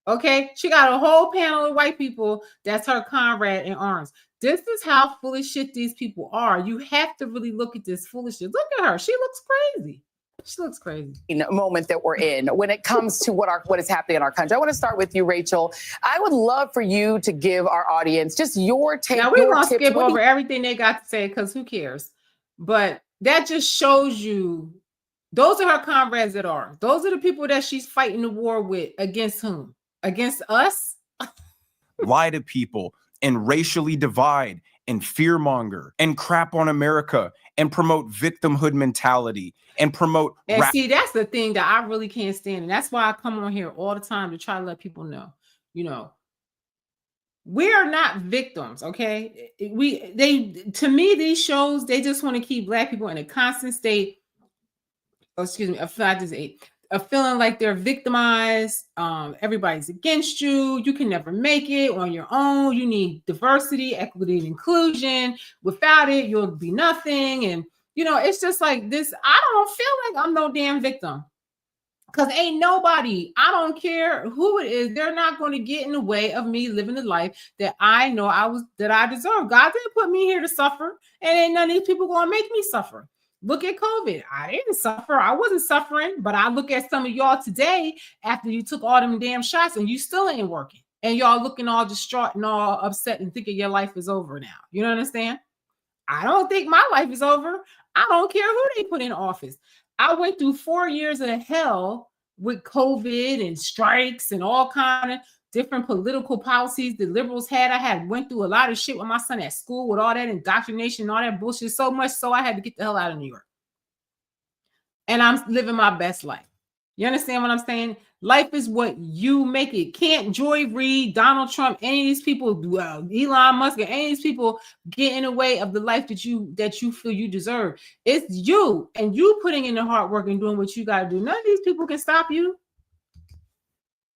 Speaker 1: Okay, she got a whole panel of white people that's her comrade in arms. This is how full of shit these people are. You have to really look at this foolishness. Look at her. She looks crazy. She looks crazy.
Speaker 4: Moment that we're in when it comes to what is happening in our country. I want to start with you, Rachel. I would love for you to give our audience just your take.
Speaker 1: Now we're gonna skip over everything they got to say because who cares? But that just shows you those are her comrades at arms. Those are the people that she's fighting the war with. Against whom? Against us?
Speaker 2: Lie to people and racially divide and fearmonger and crap on America and promote victimhood mentality and promote...
Speaker 1: And see, that's the thing that I really can't stand. And that's why I come on here all the time to try to let people know, we are not victims, okay? To me, these shows, they just want to keep Black people in a constant state, of feeling like they're victimized. Everybody's against you. You can never make it on your own. You need diversity, equity, and inclusion. Without it, you'll be nothing. And, you know, it's just like this. I don't feel like I'm no damn victim. Because ain't nobody, I don't care who it is, they're not going to get in the way of me living the life that I know that I deserve. God didn't put me here to suffer, and ain't none of these people going to make me suffer. Look at COVID. I didn't suffer. I wasn't suffering, but I look at some of y'all today after you took all them damn shots and you still ain't working. And y'all looking all distraught and all upset and thinking your life is over now. You know what I'm saying? I don't think my life is over. I don't care who they put in office. I went through 4 years of hell with COVID and strikes and all kind of different political policies the liberals had. I went through a lot of shit with my son at school with all that indoctrination and all that bullshit, so much so I had to get the hell out of New York. And I'm living my best life. You understand what I'm saying? Life is what you make it. Can't Joy Reid, Donald Trump, any of these people, Elon Musk, any of these people get in the way of the life that you feel you deserve. It's you and you putting in the hard work and doing what you got to do. None of these people can stop you.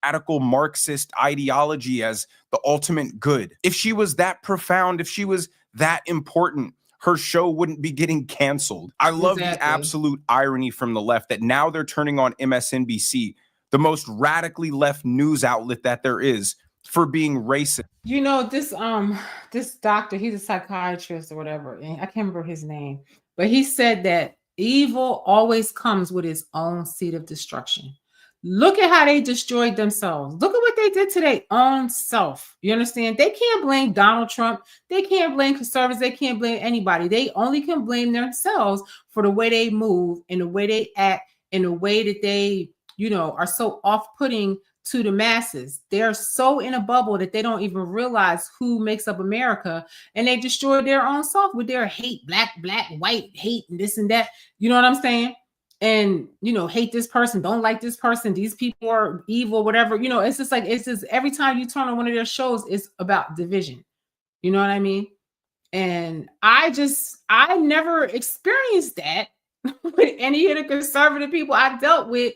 Speaker 2: Radical Marxist ideology as the ultimate good. If she was that profound, if she was that important, her show wouldn't be getting canceled. I love the absolute irony from the left that now they're turning on MSNBC, the most radically left news outlet that there is, for being racist.
Speaker 1: You know, this doctor, he's a psychiatrist or whatever, and I can't remember his name, but he said that evil always comes with its own seed of destruction. Look at how they destroyed themselves. Look at what they did to their own self. You understand? They can't blame Donald Trump. They can't blame conservatives. They can't blame anybody. They only can blame themselves for the way they move and the way they act and the way that they, you know, are so off-putting to the masses. They're so in a bubble that they don't even realize who makes up America, and they destroy their own self with their hate, black, white, hate, and this and that. You know what I'm saying? And, you know, hate this person, don't like this person, these people are evil, whatever. You know, it's just every time you turn on one of their shows, it's about division. You know what I mean? And I never experienced that with any of the conservative people I dealt with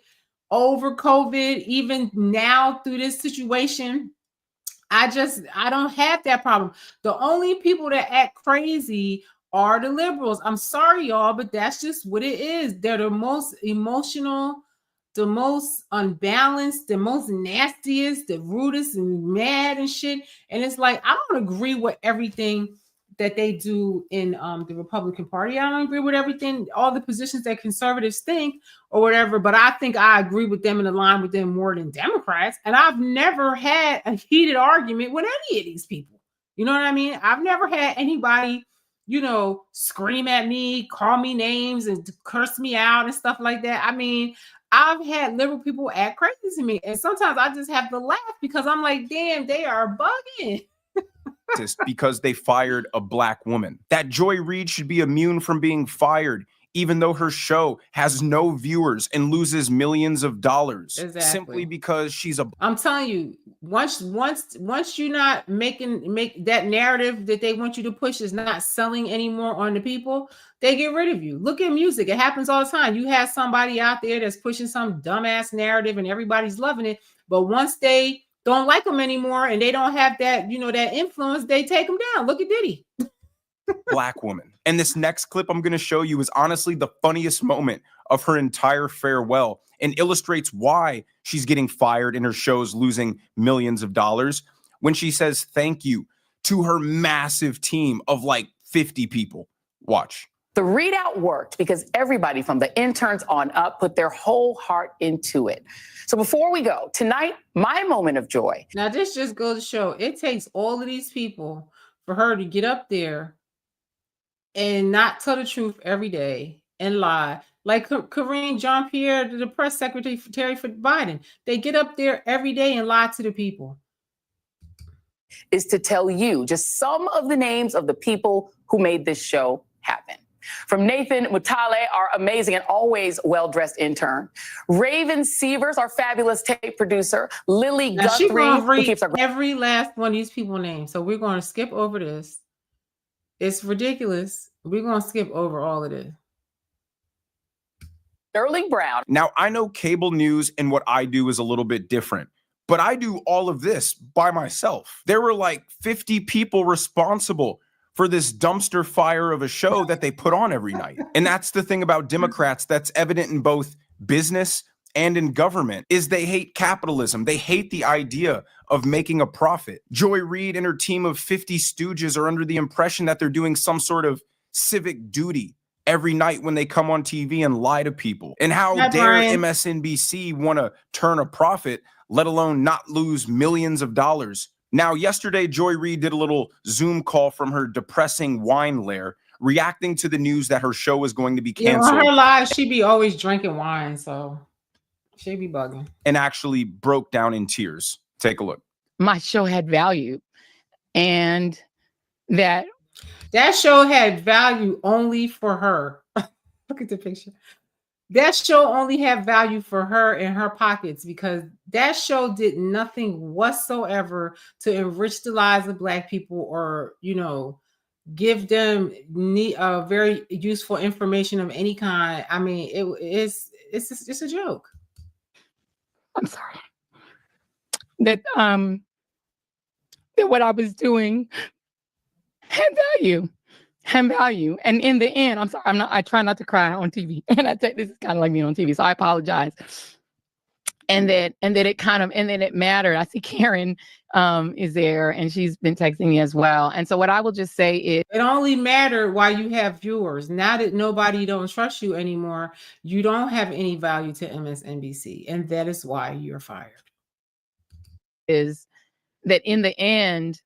Speaker 1: over COVID, even now through this situation. I don't have that problem. The only people that act crazy are the liberals. I'm sorry, y'all, but that's just what it is. They're the most emotional, the most unbalanced, the most nastiest, the rudest and mad and shit. And it's like, I don't agree with everything that they do in the Republican Party. I don't agree with everything, all the positions that conservatives think or whatever, but I think I agree with them and align with them more than Democrats. And I've never had a heated argument with any of these people. You know what I mean? I've never had anybody, you know, scream at me, call me names and curse me out and stuff like that. I mean, I've had liberal people act crazy to me. And sometimes I just have to laugh because I'm like, damn, they are bugging.
Speaker 2: Because they fired a black woman. That Joy Reid should be immune from being fired, even though her show has no viewers and loses millions of dollars.
Speaker 1: Exactly.
Speaker 2: Simply because she's a...
Speaker 1: I'm telling you, once you're not make that narrative that they want you to push is not selling anymore on the people, they get rid of you. Look at music. It happens all the time. You have somebody out there that's pushing some dumbass narrative and everybody's loving it. But once they don't like them anymore and they don't have that, you know, that influence, they take them down. Look at Diddy.
Speaker 2: Black woman. And this next clip I'm going to show you is honestly the funniest moment of her entire farewell and illustrates why she's getting fired and her show's losing millions of dollars when she says thank you to her massive team of like 50 people. Watch.
Speaker 4: The readout worked because everybody from the interns on up put their whole heart into it. So before we go, tonight, my moment of joy.
Speaker 1: Now, this just goes to show it takes all of these people for her to get up there and not tell the truth every day and lie. Like Karine Jean-Pierre, the press secretary for Biden, they get up there every day and lie to the people.
Speaker 4: Is to tell you just some of the names of the people who made this show happen. From Nathan Mutale, our amazing and always well-dressed intern, Raven Sievers, our fabulous tape producer, Lily
Speaker 1: Now, she's
Speaker 4: Guthrie,
Speaker 1: gonna
Speaker 4: who
Speaker 1: read
Speaker 4: keeps our
Speaker 1: every last one of these people's names. So we're going to skip over this. It's ridiculous. We're going to skip over all of this.
Speaker 4: Sterling Brown.
Speaker 2: Now, I know cable news and what I do is a little bit different, but I do all of this by myself. There were like 50 people responsible for this dumpster fire of a show that they put on every night. And that's the thing about Democrats that's evident in both business and in government, is they hate capitalism. They hate the idea of making a profit. Joy Reid and her team of 50 stooges are under the impression that they're doing some sort of civic duty every night when they come on TV and lie to people. And how dare MSNBC want to turn a profit, let alone not lose millions of dollars. Now, yesterday, Joy Reid did a little Zoom call from her depressing wine lair, reacting to the news that her show was going to be canceled.
Speaker 1: Yeah, on her live, she be always drinking wine, so she be bugging.
Speaker 2: And actually broke down in tears. Take a look.
Speaker 6: My show had value, and that
Speaker 1: show had value only for her. Look at the picture. That show only had value for her and her pockets, because that show did nothing whatsoever to enrich the lives of Black people or, you know, give them very useful information of any kind. I mean, it's just a joke.
Speaker 6: I'm sorry. That what I was doing had value. And in the end, I'm sorry, I try not to cry on TV. And this is kind of like being on TV, so I apologize. And then it mattered. I see Karen is there, and she's been texting me as well. And so what I will just say is,
Speaker 1: it only mattered while you have viewers. Now that nobody don't trust you anymore, you don't have any value to MSNBC, and that is why you're fired.
Speaker 6: Is that in the end,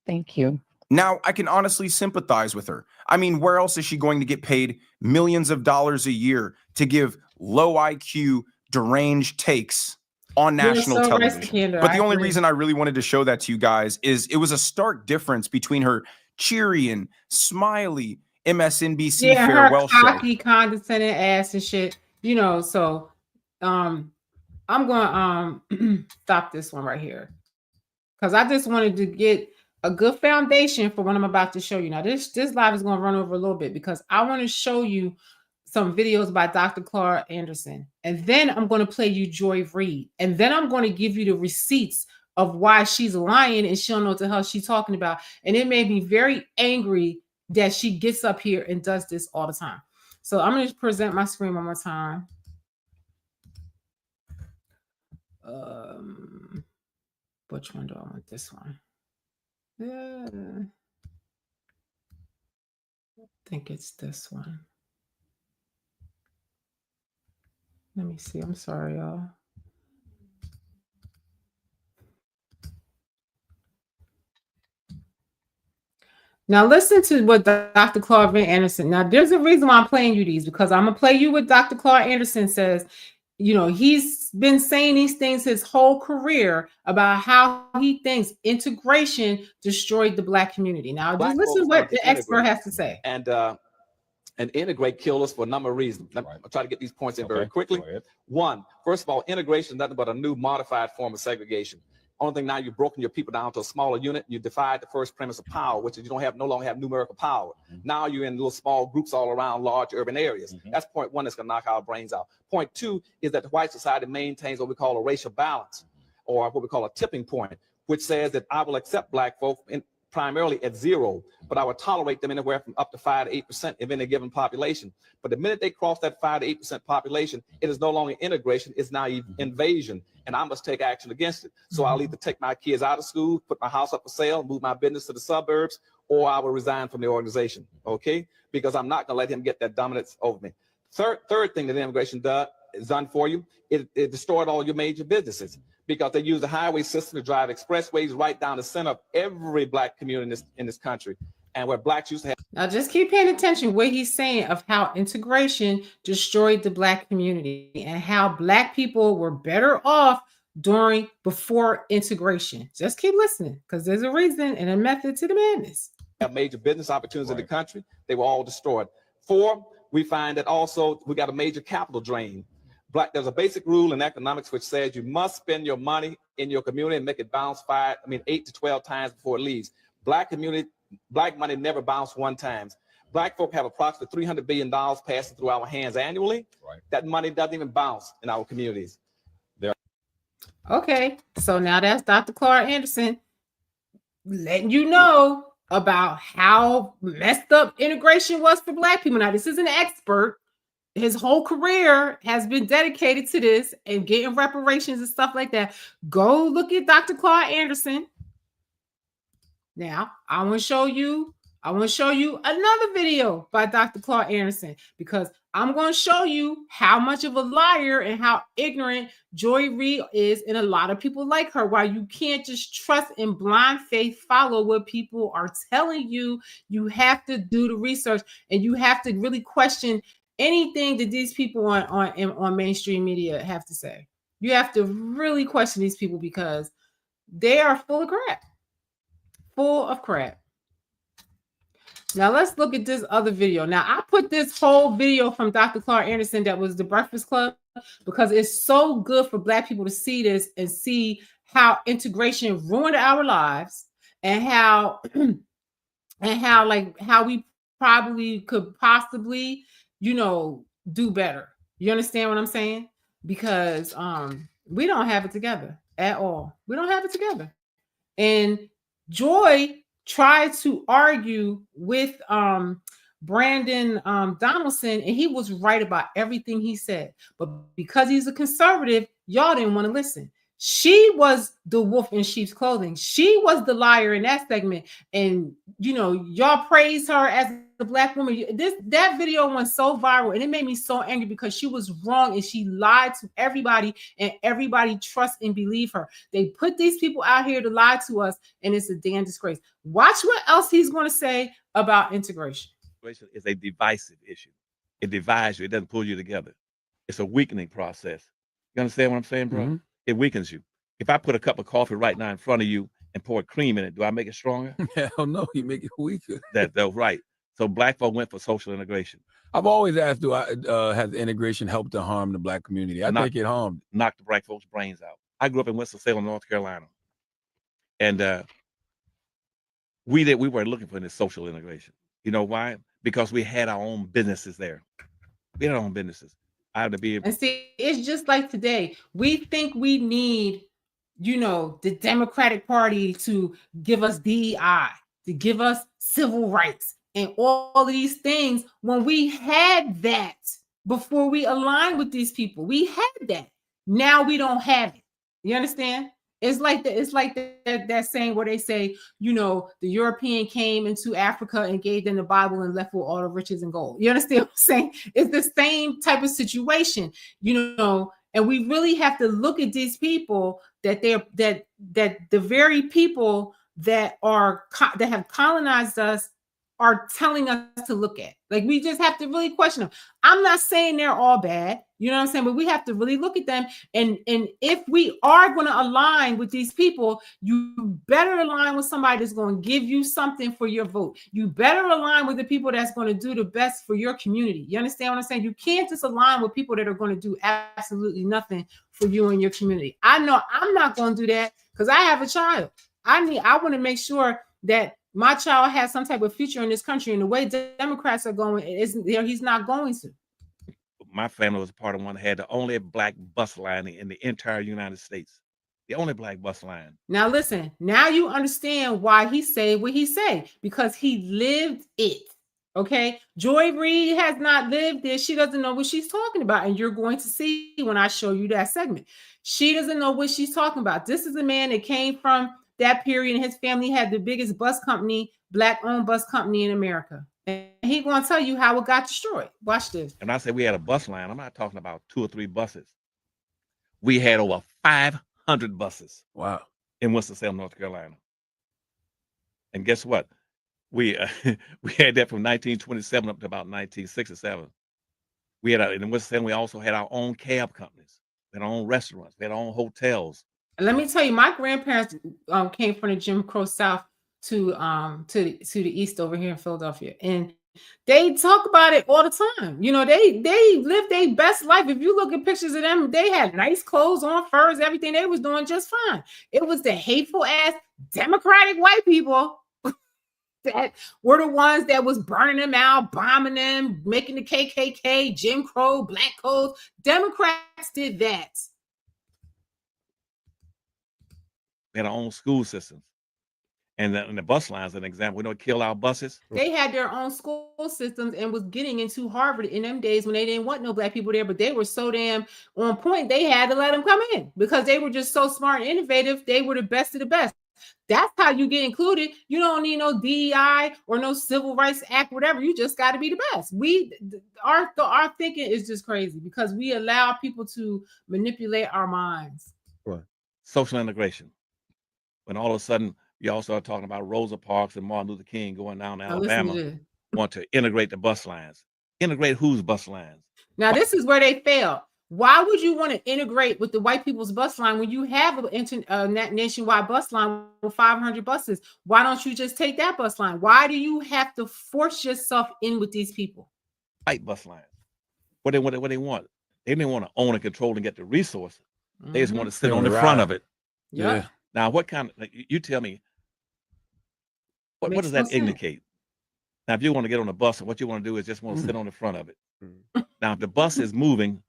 Speaker 6: thank you.
Speaker 2: Now, I can honestly sympathize with her. I mean, where else is she going to get paid millions of dollars a year to give low IQ, deranged takes on national television? But the only reason I really wanted to show that to you guys is it was a stark difference between her cheery and smiley MSNBC farewell show.
Speaker 1: Cocky, condescending ass and shit. You know, so I'm going to stop this one right here, because I just wanted to get a good foundation for what I'm about to show you. Now, this live is going to run over a little bit, because I want to show you some videos by Dr. Clara Anderson. And then I'm going to play you Joy Reid. And then I'm going to give you the receipts of why she's lying and she don't know what the hell she's talking about. And it made me very angry that she gets up here and does this all the time. So I'm going to present my screen one more time. Which one do I want? This one. I think it's this one. Let me see. I'm sorry, y'all. Now listen to what Dr. Clara Anderson. Now there's a reason why I'm playing you these, because I'm gonna play you what Dr. Clara Anderson says. You know, he's been saying these things his whole career about how he thinks integration destroyed the Black community. Now, just listen to what the expert has to say.
Speaker 7: And integrate killed us for a number of reasons. I'll try to get these points in very quickly. One, first of all, integration is nothing but a new modified form of segregation. Only thing now, you've broken your people down to a smaller unit. You defied the first premise of power, which is you no longer have numerical power. Now you're in little small groups all around large urban areas. That's point one that's going to knock our brains out. Point two is that the white society maintains what we call a racial balance, or what we call a tipping point, which says that I will accept Black folk primarily at 0, but I would tolerate them anywhere from up to 5 to 8% of any given population. But the minute they cross that 5 to 8% population, it is no longer integration, it's now invasion, and I must take action against it. So I'll either take my kids out of school, put my house up for sale, move my business to the suburbs, or I will resign from the organization, okay? Because I'm not gonna let him get that dominance over me. Third thing that immigration is done for you, it destroyed all your major businesses, because they use the highway system to drive expressways right down the center of every Black community in this country. And where Blacks used to have.
Speaker 1: Now, just keep paying attention what he's saying of how integration destroyed the Black community and how Black people were better off before integration. Just keep listening, because there's a reason and a method to the madness.
Speaker 7: Have major business opportunities in the country. They were all destroyed. 4, we find that also we got a major capital drain. There's a basic rule in economics which says you must spend your money in your community and make it bounce 8 to 12 times before it leaves. Black money never bounced 1 time. Black folk have approximately $300 billion passing through our hands annually.
Speaker 8: Right.
Speaker 7: That money doesn't even bounce in our communities.
Speaker 1: Okay, so now that's Dr. Clark Anderson letting you know about how messed up integration was for Black people. Now, this is an expert. His whole career has been dedicated to this and getting reparations and stuff like that. Go look at Dr. Clark Anderson. Now, I want to show you another video by Dr. Clark Anderson, because I'm going to show you how much of a liar and how ignorant Joy Reid is, and a lot of people like her, why you can't just trust in blind faith, follow what people are telling you. You have to do the research, and you have to really question anything that these people on mainstream media have to say. You have to really question these people, because they are full of crap. Full of crap. Now let's look at this other video. Now I put this whole video from Dr. Clark Anderson, that was the Breakfast Club, because it's so good for Black people to see this and see how integration ruined our lives, and how how we probably could possibly, do better. You understand what I'm saying? Because we don't have it together at all. We don't have it together. And Joy tried to argue with Brandon Donaldson, and he was right about everything he said. But because he's a conservative, y'all didn't want to listen. She was the wolf in sheep's clothing. She was the liar in that segment. And, y'all praised her as a Black woman. That video went so viral, and it made me so angry, because she was wrong and she lied to everybody, and everybody trust and believe her. They put these people out here to lie to us, and it's a damn disgrace. Watch what else he's going to say about integration.
Speaker 8: Integration is a divisive issue. It divides you. It doesn't pull you together. It's a weakening process. You understand what I'm saying, bro? Mm-hmm. It weakens you. If I put a cup of coffee right now in front of you and pour cream in it, do I make it stronger?
Speaker 9: Hell no, you make it weaker.
Speaker 8: That's right. So Black folk went for social integration.
Speaker 9: I've always asked, has integration helped to harm the Black community? I think it harmed.
Speaker 8: Knocked the Black folks' brains out. I grew up in Winston-Salem, North Carolina. And we were looking for this social integration. You know why? Because we had our own businesses there. We had our own businesses. I had to be able.
Speaker 1: And see, it's just like today. We think we need, the Democratic Party to give us DEI, to give us civil rights, and all of these things, when we had that before we aligned with these people. We had that. Now we don't have it. You understand? It's like that saying where they say, the European came into Africa and gave them the Bible and left with all the riches and gold. You understand what I'm saying? It's the same type of situation, and we really have to look at these people, that the very people that have colonized us are telling us to look at. Like, we just have to really question them. I'm not saying they're all bad, you know what I'm saying? But we have to really look at them. And if we are going to align with these people, you better align with somebody that's going to give you something for your vote. You better align with the people that's going to do the best for your community. You understand what I'm saying? You can't just align with people that are going to do absolutely nothing for you and your community. I know I'm not going to do that, because I have a child. I want to make sure that my child has some type of future in this country, and the way Democrats are going, he's not going to.
Speaker 8: My family was part of one that had the only Black bus line in the entire United States. The only Black bus line.
Speaker 1: Now listen, now you understand why he said what he said, because he lived it. Okay, Joy Reid has not lived it. She doesn't know what she's talking about, and you're going to see when I show you that segment. She doesn't know what she's talking about. This is a man that came from that period, and his family had the biggest bus company, Black-owned bus company in America. And he's going to tell you how it got destroyed. Watch this.
Speaker 8: And I say we had a bus line, I'm not talking about 2 or 3 buses. We had over 500 buses.
Speaker 9: Wow.
Speaker 8: In Winston-Salem, North Carolina. And guess what? We had that from 1927 up to about 1967. We had in Winston-Salem, we also had our own cab companies. We had our own restaurants. We had our own hotels.
Speaker 1: Let me tell you, my grandparents came from the Jim Crow South to the east over here in Philadelphia, and they talk about it all the time. They lived their best life. If you look at pictures of them, they had nice clothes on, furs, everything. They was doing just fine. It was the hateful ass Democratic white people that were the ones that was burning them out, bombing them, making the KKK, Jim Crow, black codes. Democrats did that.
Speaker 8: We had our own school systems. And the bus lines, an example, we don't kill our buses.
Speaker 1: They had their own school systems and was getting into Harvard in them days when they didn't want no black people there, but they were so damn on point, they had to let them come in because they were just so smart and innovative. They were the best of the best. That's how you get included. You don't need no DEI or no Civil Rights Act, whatever. You just got to be the best. Our thinking is just crazy because we allow people to manipulate our minds.
Speaker 3: Right.
Speaker 8: Social integration. When all of a sudden, you all start talking about Rosa Parks and Martin Luther King going down to Alabama, want to integrate the bus lines. Integrate whose bus lines?
Speaker 1: Now, this is where they fail. Why would you want to integrate with the white people's bus line when you have a nationwide bus line with 500 buses? Why don't you just take that bus line? Why do you have to force yourself in with these people?
Speaker 8: White bus lines. What they want. They didn't want to own and control and get the resources. They just want to sit on the front of it.
Speaker 1: Yeah.
Speaker 8: Now, what kind of, you tell me, what does that indicate? Now, if you want to get on a bus, what you want to do is just want to sit on the front of it. Now, if the bus is moving,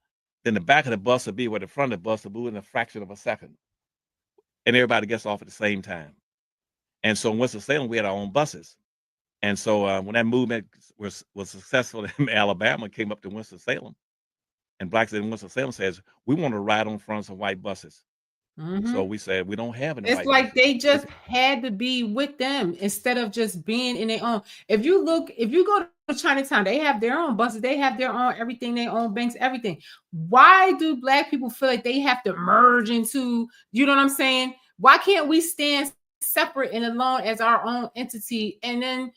Speaker 8: then the back of the bus will be where the front of the bus will move in a fraction of a second. And everybody gets off at the same time. And so in Winston-Salem, we had our own buses. And so when that movement was successful in Alabama, came up to Winston-Salem, and blacks in Winston-Salem says, we want to ride on front of some white buses. So we said, we don't have any.
Speaker 1: It's like buses. They just had to be with them instead of just being in their own. If you go to Chinatown, they have their own buses, they have their own everything, their own banks, everything. Why do black people feel like they have to merge into, you know what I'm saying? Why can't we stand separate and alone as our own entity? And then,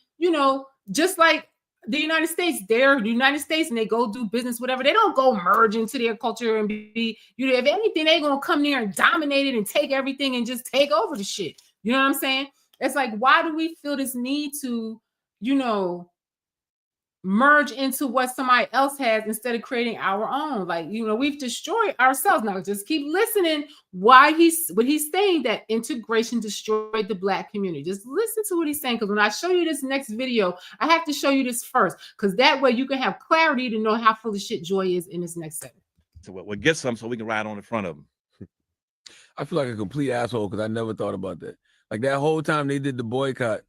Speaker 1: just like the United States, they're the United States and they go do business, whatever. They don't go merge into their culture and be, if anything, they're going to come there and dominate it and take everything and just take over the shit. You know what I'm saying? It's like, why do we feel this need to, merge into what somebody else has instead of creating our own? Like, we've destroyed ourselves. Now just keep listening what he's saying, that integration destroyed the black community. Just listen to what he's saying, because when I show you this next video, I have to show you this first, because that way you can have clarity to know how full of shit Joy is in this next segment.
Speaker 8: So we'll get some so we can ride on the front of them.
Speaker 9: I feel like a complete asshole because I never thought about that. Like that whole time they did the boycott,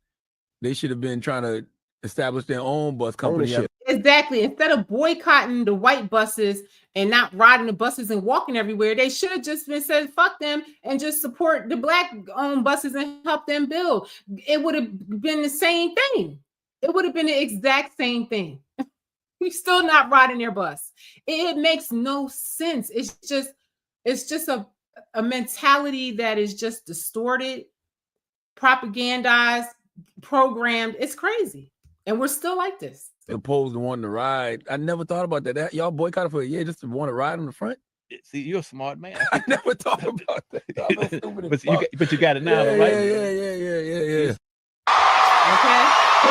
Speaker 9: they should have been trying to establish their own bus company.
Speaker 1: Exactly. Instead of boycotting the white buses and not riding the buses and walking everywhere, they should have just been said, fuck them, and just support the black owned buses and help them build. It would have been the same thing. It would have been the exact same thing. We're still not riding their bus. It makes no sense. It's just a mentality that is just distorted, propagandized, programmed. It's crazy. And we're still like this.
Speaker 9: Opposed to wanting to ride. I never thought about that. Y'all boycotted for a year just to want to ride on the front?
Speaker 8: See, you're a smart man.
Speaker 9: I never thought about that.
Speaker 8: But you got it now, right?
Speaker 9: Yeah.
Speaker 1: Okay.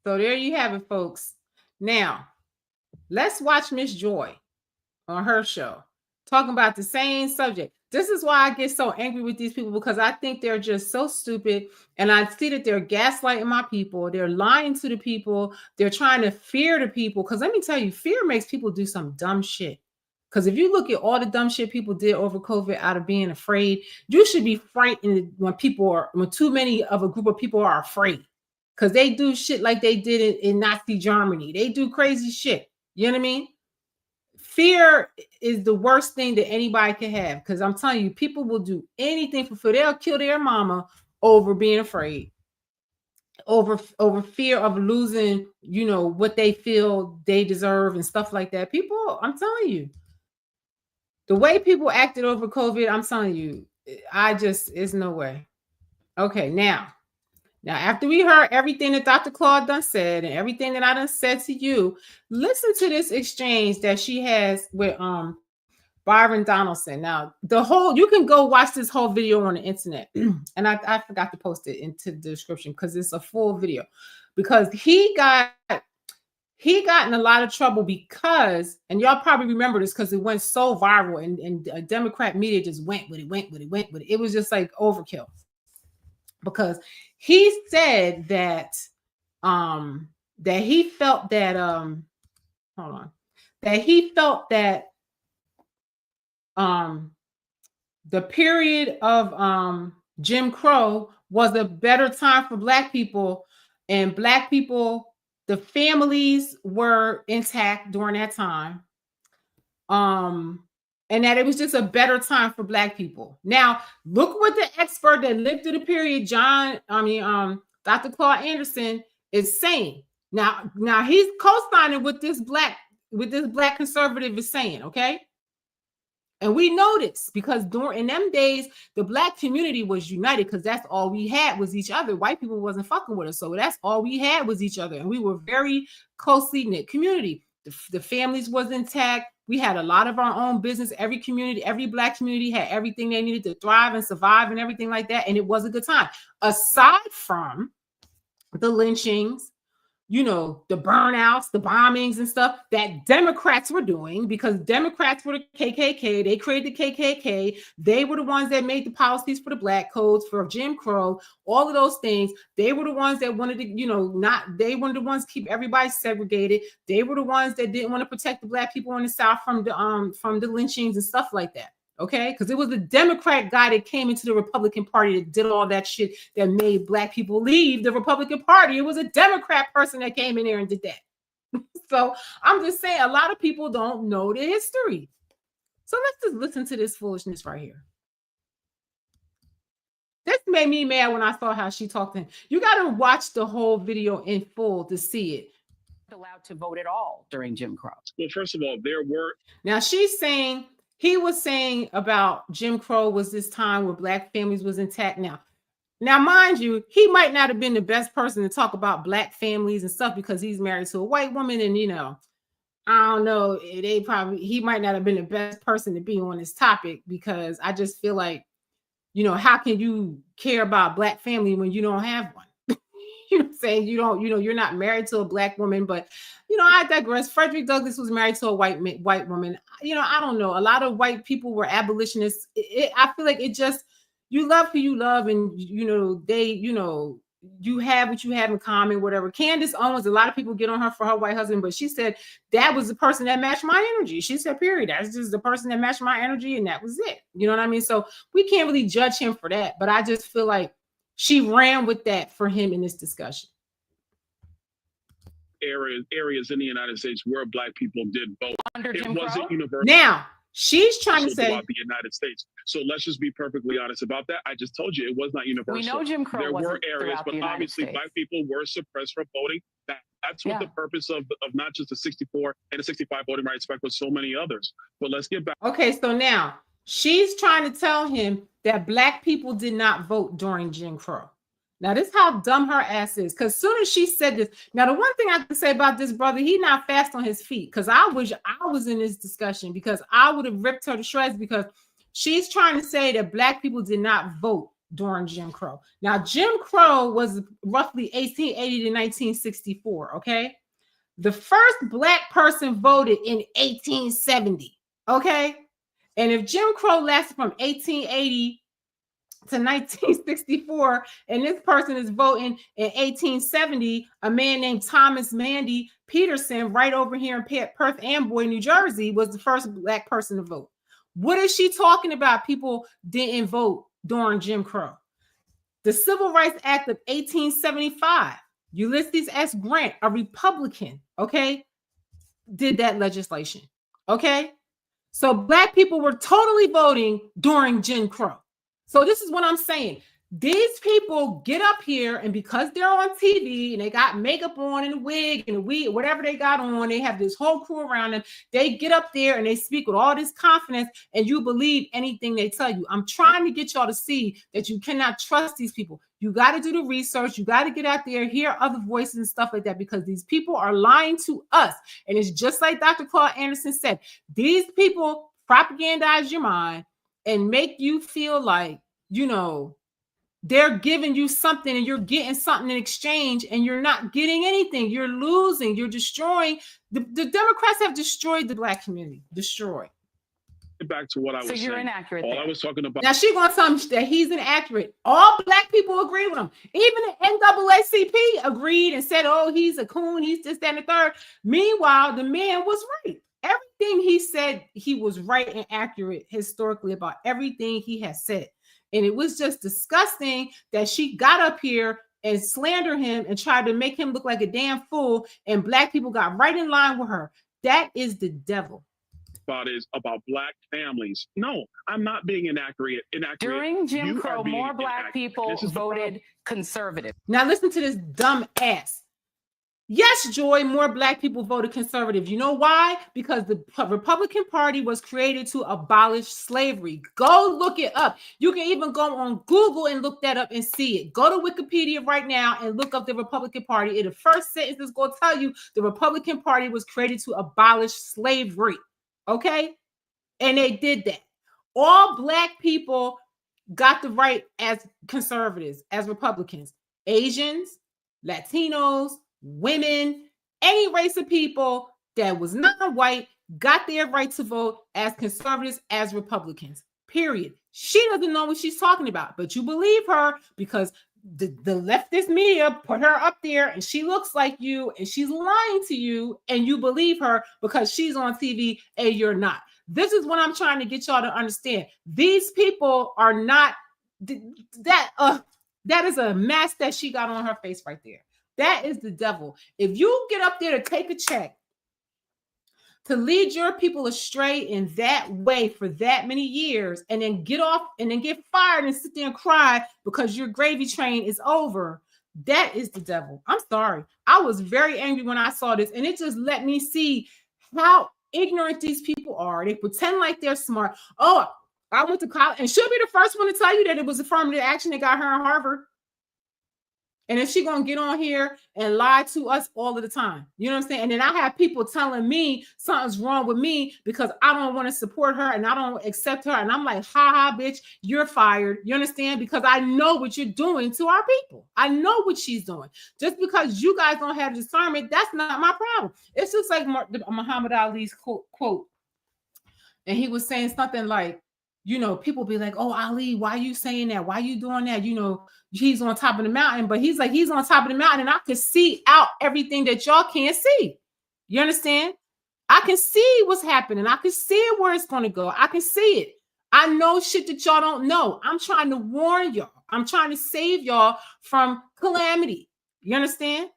Speaker 1: So there you have it, folks. Now, let's watch Miss Joy on her show talking about the same subject. This is why I get so angry with these people, because I think they're just so stupid. And I see that they're gaslighting my people. They're lying to the people. They're trying to fear the people. Because let me tell you, fear makes people do some dumb shit. Because if you look at all the dumb shit people did over COVID out of being afraid, you should be frightened when too many of a group of people are afraid. Because they do shit like they did in Nazi Germany. They do crazy shit. You know what I mean? Fear is the worst thing that anybody can have, because I'm telling you, people will do anything for fear. They'll kill their mama over being afraid, over fear of losing, what they feel they deserve and stuff like that. People, I'm telling you, the way people acted over COVID, I'm telling you, it's no way. Okay, now after we heard everything that Dr. Claude done said and everything that I done said to you, listen to this exchange that she has with Byron Donaldson. Now, you can go watch this whole video on the internet. And I forgot to post it into the description because it's a full video. Because he got in a lot of trouble because, and y'all probably remember this because it went so viral and Democrat media just went with it. It was just like overkill. because he said that that he felt that hold on, that he felt that the period of Jim Crow was a better time for Black people, and Black people, the families were intact during that time. And that it was just a better time for Black people. Now, look what the expert that lived through the period, Dr. Claude Anderson, is saying. Now he's co-signing with this black conservative is saying, okay? And we know this because in them days, the Black community was united because that's all we had was each other. White people wasn't fucking with us. So that's all we had was each other. And we were very closely knit community. The families was intact. We had a lot of our own business. Every community, every Black community had everything they needed to thrive and survive and everything like that. And it was a good time. Aside from the lynchings, you know, the burnouts, the bombings and stuff that Democrats were doing, because Democrats were the KKK. They created the KKK. They were the ones that made the policies for the Black codes, for Jim Crow, all of those things. They were the ones that wanted to, you know, they were the ones to keep everybody segregated. They were the ones that didn't want to protect the Black people in the South from the lynchings and stuff like that. Okay, because it was the Democrat guy that came into the Republican Party that did all that shit that made Black people leave the Republican Party. It was a Democrat person that came in there and did that. So I'm just saying, a lot of people don't know the history. So let's just listen to this foolishness right here. This made me mad when I saw how she talked to him. You got to watch the whole video in full to see it.
Speaker 10: Allowed to vote at all during Jim Crow.
Speaker 11: Well, first of all, there were.
Speaker 1: Now she's saying. He was saying about Jim Crow was this time where Black families was intact. Now, mind you, he might not have been the best person to talk about Black families and stuff because he's married to a white woman, and you know, I don't know, he might not have been the best person to be on this topic, because I just feel like, you know, how can you care about Black family when you don't have one? You know what I'm saying? You don't, you know, you're not married to a Black woman, but you know, I digress. Frederick Douglass was married to a white woman. You know, I don't know. A lot of white people were abolitionists. I feel like it just, you love who you love, and you know, you have what you have in common, whatever. Candace Owens, a lot of people get on her for her white husband, but she said that was the person that matched my energy. She said, period. That's just the person that matched my energy, and that was it. You know what I mean? So we can't really judge him for that, but I just feel like she ran with that for him in this discussion.
Speaker 11: Areas in the United States where Black people did vote. It wasn't universal.
Speaker 1: Now, she's trying to say
Speaker 11: throughout the United States. So let's just be perfectly honest about that. I just told you it was not universal.
Speaker 10: We know Jim Crow
Speaker 11: there were areas, but obviously
Speaker 10: States.
Speaker 11: Black people were suppressed from voting. That's what the purpose of not just the 64 and the 65 voting rights act, but so many others. But let's get back.
Speaker 1: Okay, so now she's trying to tell him that Black people did not vote during Jim Crow. Now, this is how dumb her ass is. Because as soon as she said this, now the one thing I can say about this brother, he not fast on his feet. Because I was in this discussion, because I would have ripped her to shreds, because she's trying to say that Black people did not vote during Jim Crow. Now, Jim Crow was roughly 1880 to 1964. Okay, the first Black person voted in 1870. Okay, and if Jim Crow lasted from 1880 to 1964, and this person is voting in 1870, a man named Thomas Mandy Peterson, right over here in Perth Amboy, New Jersey, was the first Black person to vote. What is she talking about? People didn't vote during Jim Crow. The Civil Rights Act of 1875, Ulysses S. Grant, a Republican, okay, did that legislation. Okay, so Black people were totally voting during Jim Crow. So this is what I'm saying. These people get up here, and because they're on TV and they got makeup on and a wig and a weed, whatever they got on, they have this whole crew around them. They get up there and they speak with all this confidence, and you believe anything they tell you. I'm trying to get y'all to see that you cannot trust these people. You got to do the research. You got to get out there, hear other voices and stuff like that, because these people are lying to us. And it's just like Dr. Claude Anderson said, these people propagandize your mind and make you feel like, you know, they're giving you something and you're getting something in exchange, and you're not getting anything. You're losing. You're destroying. The Democrats have destroyed the Black community. Destroyed.
Speaker 11: back to what I was
Speaker 10: So you're
Speaker 11: saying.
Speaker 10: inaccurate
Speaker 11: All
Speaker 10: there.
Speaker 11: I was talking about.
Speaker 1: Now she gonna tell me that he's inaccurate. All black people agree with him. Even the NAACP agreed and said, "Oh, he's a coon. He's this, that, and the third." Meanwhile, the man was right. Everything he said, he was right and accurate historically about everything he has said. And it was just disgusting that she got up here and slandered him and tried to make him look like a damn fool. And black people got right in line with her. That is the devil.
Speaker 11: Is about black families. No, I'm not being inaccurate.
Speaker 10: During Jim
Speaker 11: You
Speaker 10: Crow,
Speaker 11: are being
Speaker 10: more black
Speaker 11: inaccurate.
Speaker 10: people
Speaker 11: This is the
Speaker 10: voted
Speaker 11: problem.
Speaker 10: conservative.
Speaker 1: Now listen to this dumb ass. Yes, Joy, more black people voted conservative. You know why? Because the Republican Party was created to abolish slavery. Go look it up. You can even go on Google and look that up and see it. Go to Wikipedia right now and look up the Republican Party. And the first sentence is going to tell you the Republican Party was created to abolish slavery. Okay? And they did that. All black people got the right as conservatives, as Republicans. Asians, Latinos, women, any race of people that was non-white got their right to vote as conservatives, as Republicans, period. She doesn't know what she's talking about, but you believe her because the leftist media put her up there and she looks like you and she's lying to you and you believe her because she's on TV and you're not. This is what I'm trying to get y'all to understand. These people are not that is a mask that she got on her face right there. That is the devil. If you get up there to take a check to lead your people astray in that way for that many years and then get off and then get fired and sit there and cry because your gravy train is over, that is the devil. I'm sorry. I was very angry when I saw this, and it just let me see how ignorant these people are. They pretend like they're smart. Oh, I went to college, and she'll be the first one to tell you that it was affirmative action that got her in Harvard. And if she's going to get on here and lie to us all of the time, you know what I'm saying? And then I have people telling me something's wrong with me because I don't want to support her and I don't accept her. And I'm like, ha ha, bitch, you're fired. You understand? Because I know what you're doing to our people. I know what she's doing. Just because you guys don't have discernment, that's not my problem. It's just like Muhammad Ali's quote. And he was saying something like, you know, people be like, oh, Ali, why are you saying that? Why are you doing that? You know, he's on top of the mountain, but he's like, he's on top of the mountain and I can see out everything that y'all can't see. You understand? I can see what's happening. I can see where it's going to go. I can see it. I know shit that y'all don't know. I'm trying to warn y'all. I'm trying to save y'all from calamity. You understand?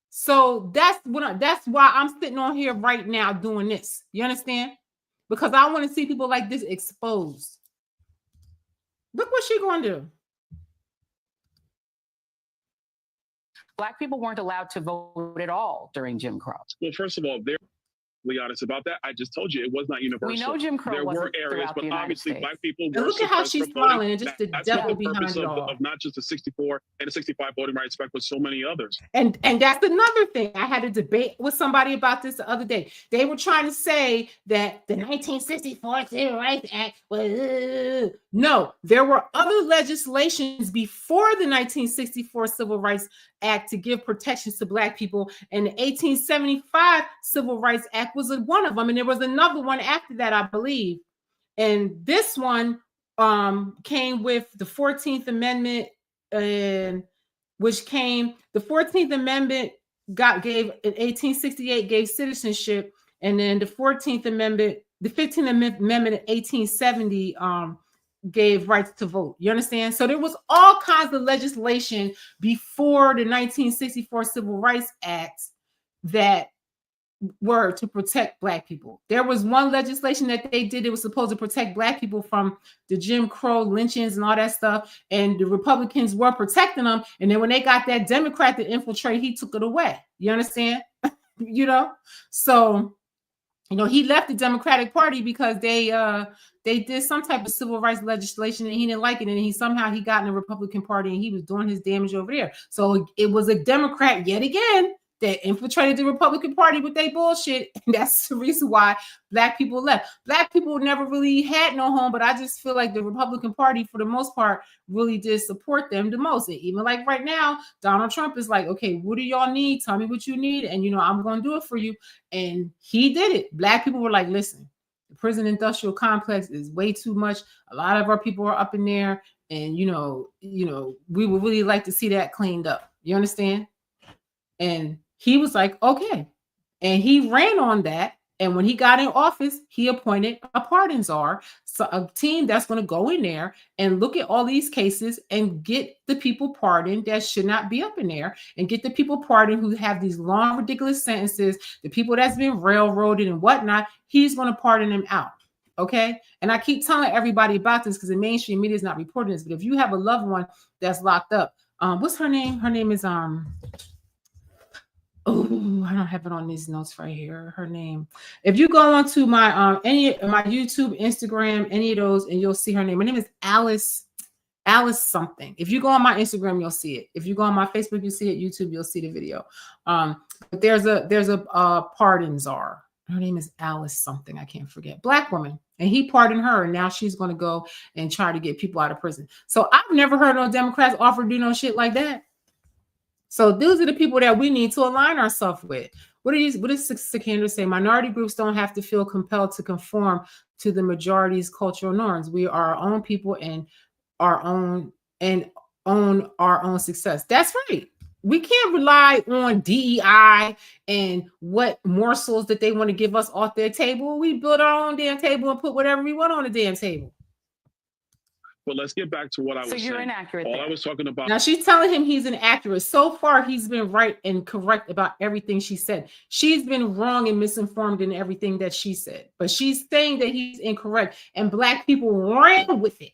Speaker 1: So that's why I'm sitting on here right now doing this. You understand? Because I want to see people like this exposed. Look what she's going to do.
Speaker 10: Black people weren't allowed to vote at all during Jim Crow.
Speaker 11: Well, first of all, they're honest about that. I just told you it was not universal.
Speaker 10: We know Jim Crow
Speaker 11: there
Speaker 10: wasn't
Speaker 11: were areas, but obviously black people were.
Speaker 1: And look at how she's smiling and just the devil behind it all.
Speaker 11: Of not just the 64 and the 65 voting rights act, but so many others.
Speaker 1: And that's another thing. I had a debate with somebody about this the other day. They were trying to say that the 1964 Civil Rights Act was no. There were other legislations before the 1964 Civil Rights Act to give protections to black people, and the 1875 Civil Rights Act was one of them, and there was another one after that, I believe. And this one came with the 14th Amendment, and which came, the 14th Amendment gave in 1868 gave citizenship, and then the 14th Amendment, the 15th Amendment in 1870 gave rights to vote. You understand? So there was all kinds of legislation before the 1964 Civil Rights Act that were to protect black people. There was one legislation that they did. It was supposed to protect black people from the Jim Crow lynchings and all that stuff. And the Republicans were protecting them. And then when they got that Democrat to infiltrate, he took it away. You understand? You know? So, you know, he left the Democratic Party because they did some type of civil rights legislation and he didn't like it. And he got in the Republican Party and he was doing his damage over there. So it was a Democrat yet again that infiltrated the Republican Party with their bullshit. And that's the reason why black people left. Black people never really had no home, but I just feel like the Republican Party, for the most part, really did support them the most. And even like right now, Donald Trump is like, okay, what do y'all need? Tell me what you need. And, you know, I'm going to do it for you. And he did it. Black people were like, listen, the prison industrial complex is way too much. A lot of our people are up in there, and we would really like to see that cleaned up. You understand? And he was like, okay. And he ran on that. And when he got in office, he appointed a pardon czar, so a team that's going to go in there and look at all these cases and get the people pardoned that should not be up in there, and get the people pardoned who have these long, ridiculous sentences, the people that's been railroaded and whatnot. He's going to pardon them out. Okay. And I keep telling everybody about this because the mainstream media is not reporting this. But if you have a loved one that's locked up, what's her name? Her name is oh, I don't have it on these notes right here. Her name. If you go onto my my YouTube, Instagram, any of those, and you'll see her name. Her name is Alice something. If you go on my Instagram, you'll see it. If you go on my Facebook, you see it. YouTube, you'll see the video. But there's a pardon czar. Her name is Alice something. I can't forget. Black woman. And he pardoned her. And now she's going to go and try to get people out of prison. So I've never heard no Democrats offer to do no shit like that. So those are the people that we need to align ourselves with. What does Sikander say? Minority groups don't have to feel compelled to conform to the majority's cultural norms. We are our own people and own our own success. That's right. We can't rely on DEI and what morsels that they want to give us off their table. We build our own damn table and put whatever we want on the damn table.
Speaker 11: But let's get back to what I was saying.
Speaker 10: So you're inaccurate.
Speaker 11: All I was talking about.
Speaker 1: Now she's telling him he's inaccurate. So far, he's been right and correct about everything she said. She's been wrong and misinformed in everything that she said. But she's saying that he's incorrect. And Black people ran with it.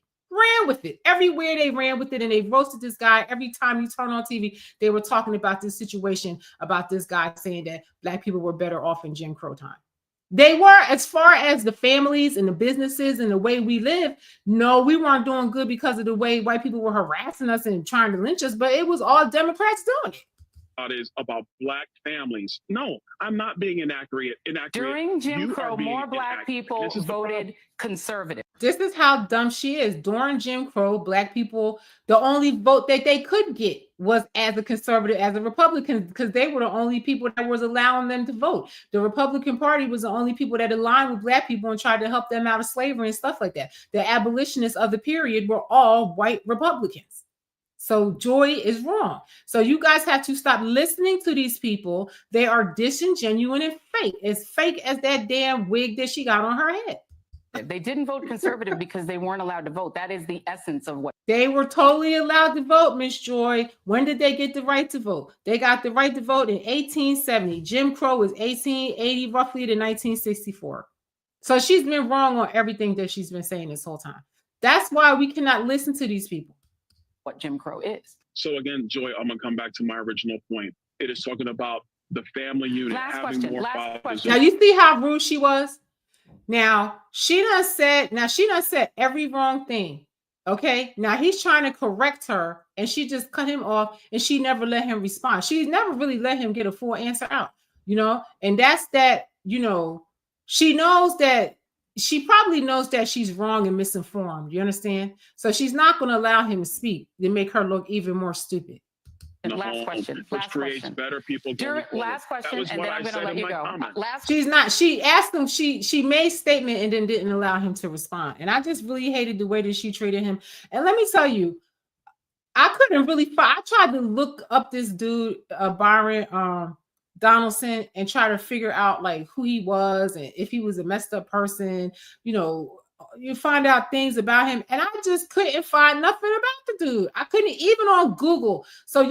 Speaker 1: Everywhere they ran with it, and they roasted this guy. Every time you turn on TV, they were talking about this situation, about this guy saying that Black people were better off in Jim Crow time. They were, as far as the families and the businesses and the way we live. No, we weren't doing good because of the way white people were harassing us and trying to lynch us, but it was all Democrats doing it.
Speaker 11: Is about Black families. No, I'm not being inaccurate.
Speaker 10: During Jim Crow, more Black people voted conservative.
Speaker 1: This is how dumb she is. During Jim Crow, Black people, the only vote that they could get was as a conservative, as a Republican, because they were the only people that was allowing them to vote. The Republican Party was the only people that aligned with Black people and tried to help them out of slavery and stuff like that. The abolitionists of the period were all white Republicans. So Joy is wrong. So you guys have to stop listening to these people. They are disingenuous and fake. As fake as that damn wig that she got on her head.
Speaker 10: They didn't vote conservative because they weren't allowed to vote. That is the essence of what
Speaker 1: they were totally allowed to vote, Miss Joy. When did they get the right to vote? They got the right to vote in 1870. Jim Crow was 1880 roughly to 1964. So she's been wrong on everything that she's been saying this whole time. That's why we cannot listen to these people.
Speaker 10: What Jim Crow is.
Speaker 11: So again, Joy, I'm gonna come back to my original point. It is talking about the family unit having more fathers.
Speaker 1: Now you see how rude she was. Now she done said every wrong thing. Okay. Now he's trying to correct her, and she just cut him off, and she never let him respond. She never really let him get a full answer out. And that's that. She knows that. She probably knows that she's wrong and misinformed. You understand? So she's not going to allow him to speak to make her look even more stupid.
Speaker 10: Last question.
Speaker 11: Which creates better people.
Speaker 10: Last question, and then I'm going to let you go.
Speaker 1: She's not. She asked him. She made a statement and then didn't allow him to respond. And I just really hated the way that she treated him. And let me tell you, I couldn't really find. I tried to look up this dude, Byron Donaldson, and try to figure out like who he was and if he was a messed up person. You find out things about him, and I just couldn't find nothing about the dude. I couldn't even on Google. So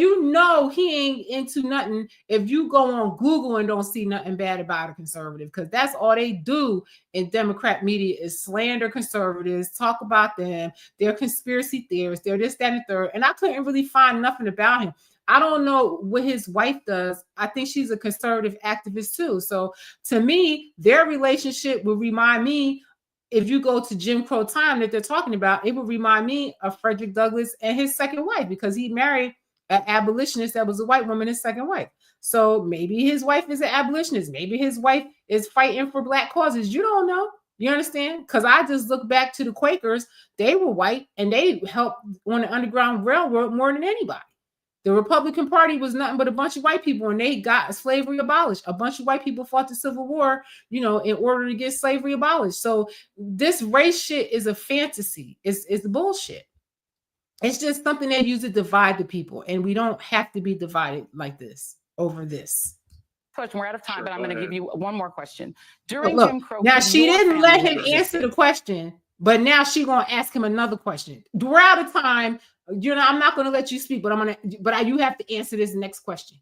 Speaker 1: he ain't into nothing if you go on Google and don't see nothing bad about a conservative, because that's all they do in Democrat media is slander conservatives, talk about them, they're conspiracy theorists, they're this, that, and the third. And I couldn't really find nothing about him. I don't know what his wife does. I think she's a conservative activist too. So to me, their relationship would remind me, if you go to Jim Crow time that they're talking about, it would remind me of Frederick Douglass and his second wife, because he married an abolitionist that was a white woman, his second wife. So maybe his wife is an abolitionist. Maybe his wife is fighting for Black causes. You don't know. You understand? Because I just look back to the Quakers. They were white and they helped on the Underground Railroad more than anybody. The Republican Party was nothing but a bunch of white people, and they got slavery abolished. A bunch of white people fought the Civil War, you know, in order to get slavery abolished. So this race shit is a fantasy. It's bullshit. It's just something they use to divide the people, and we don't have to be divided like this over this.
Speaker 10: Question. We're out of time, but I'm going to give you one more question.
Speaker 1: Look,
Speaker 10: During Jim Crow,
Speaker 1: now she didn't let him
Speaker 10: family
Speaker 1: answer the question, but now she's gonna ask him another question. We're out of time. You know, I'm not gonna let you speak, but you have to answer this next question.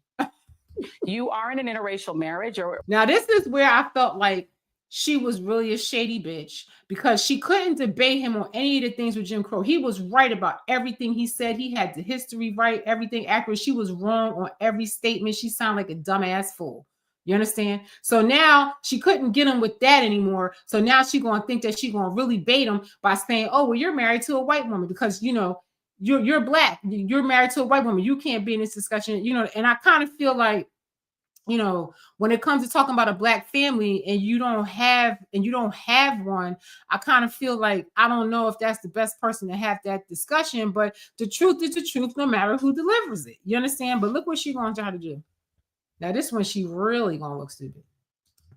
Speaker 10: You are in an interracial marriage, or
Speaker 1: now this is where I felt like she was really a shady bitch, because she couldn't debate him on any of the things with Jim Crow. He was right about everything he said. He had the history right, everything accurate. She was wrong on every statement. She sounded like a dumbass fool. You understand? So now she couldn't get him with that anymore. So now she's going to think that she's going to really bait him by saying, oh, well, you're married to a white woman because, you know, you're black. You're married to a white woman. You can't be in this discussion, you know. And I kind of feel like, you know, when it comes to talking about a black family and you don't have one, I kind of feel like, I don't know if that's the best person to have that discussion, but the truth is the truth, no matter who delivers it. You understand? But look what she's going to try to do. Now, this one, she really gonna look stupid.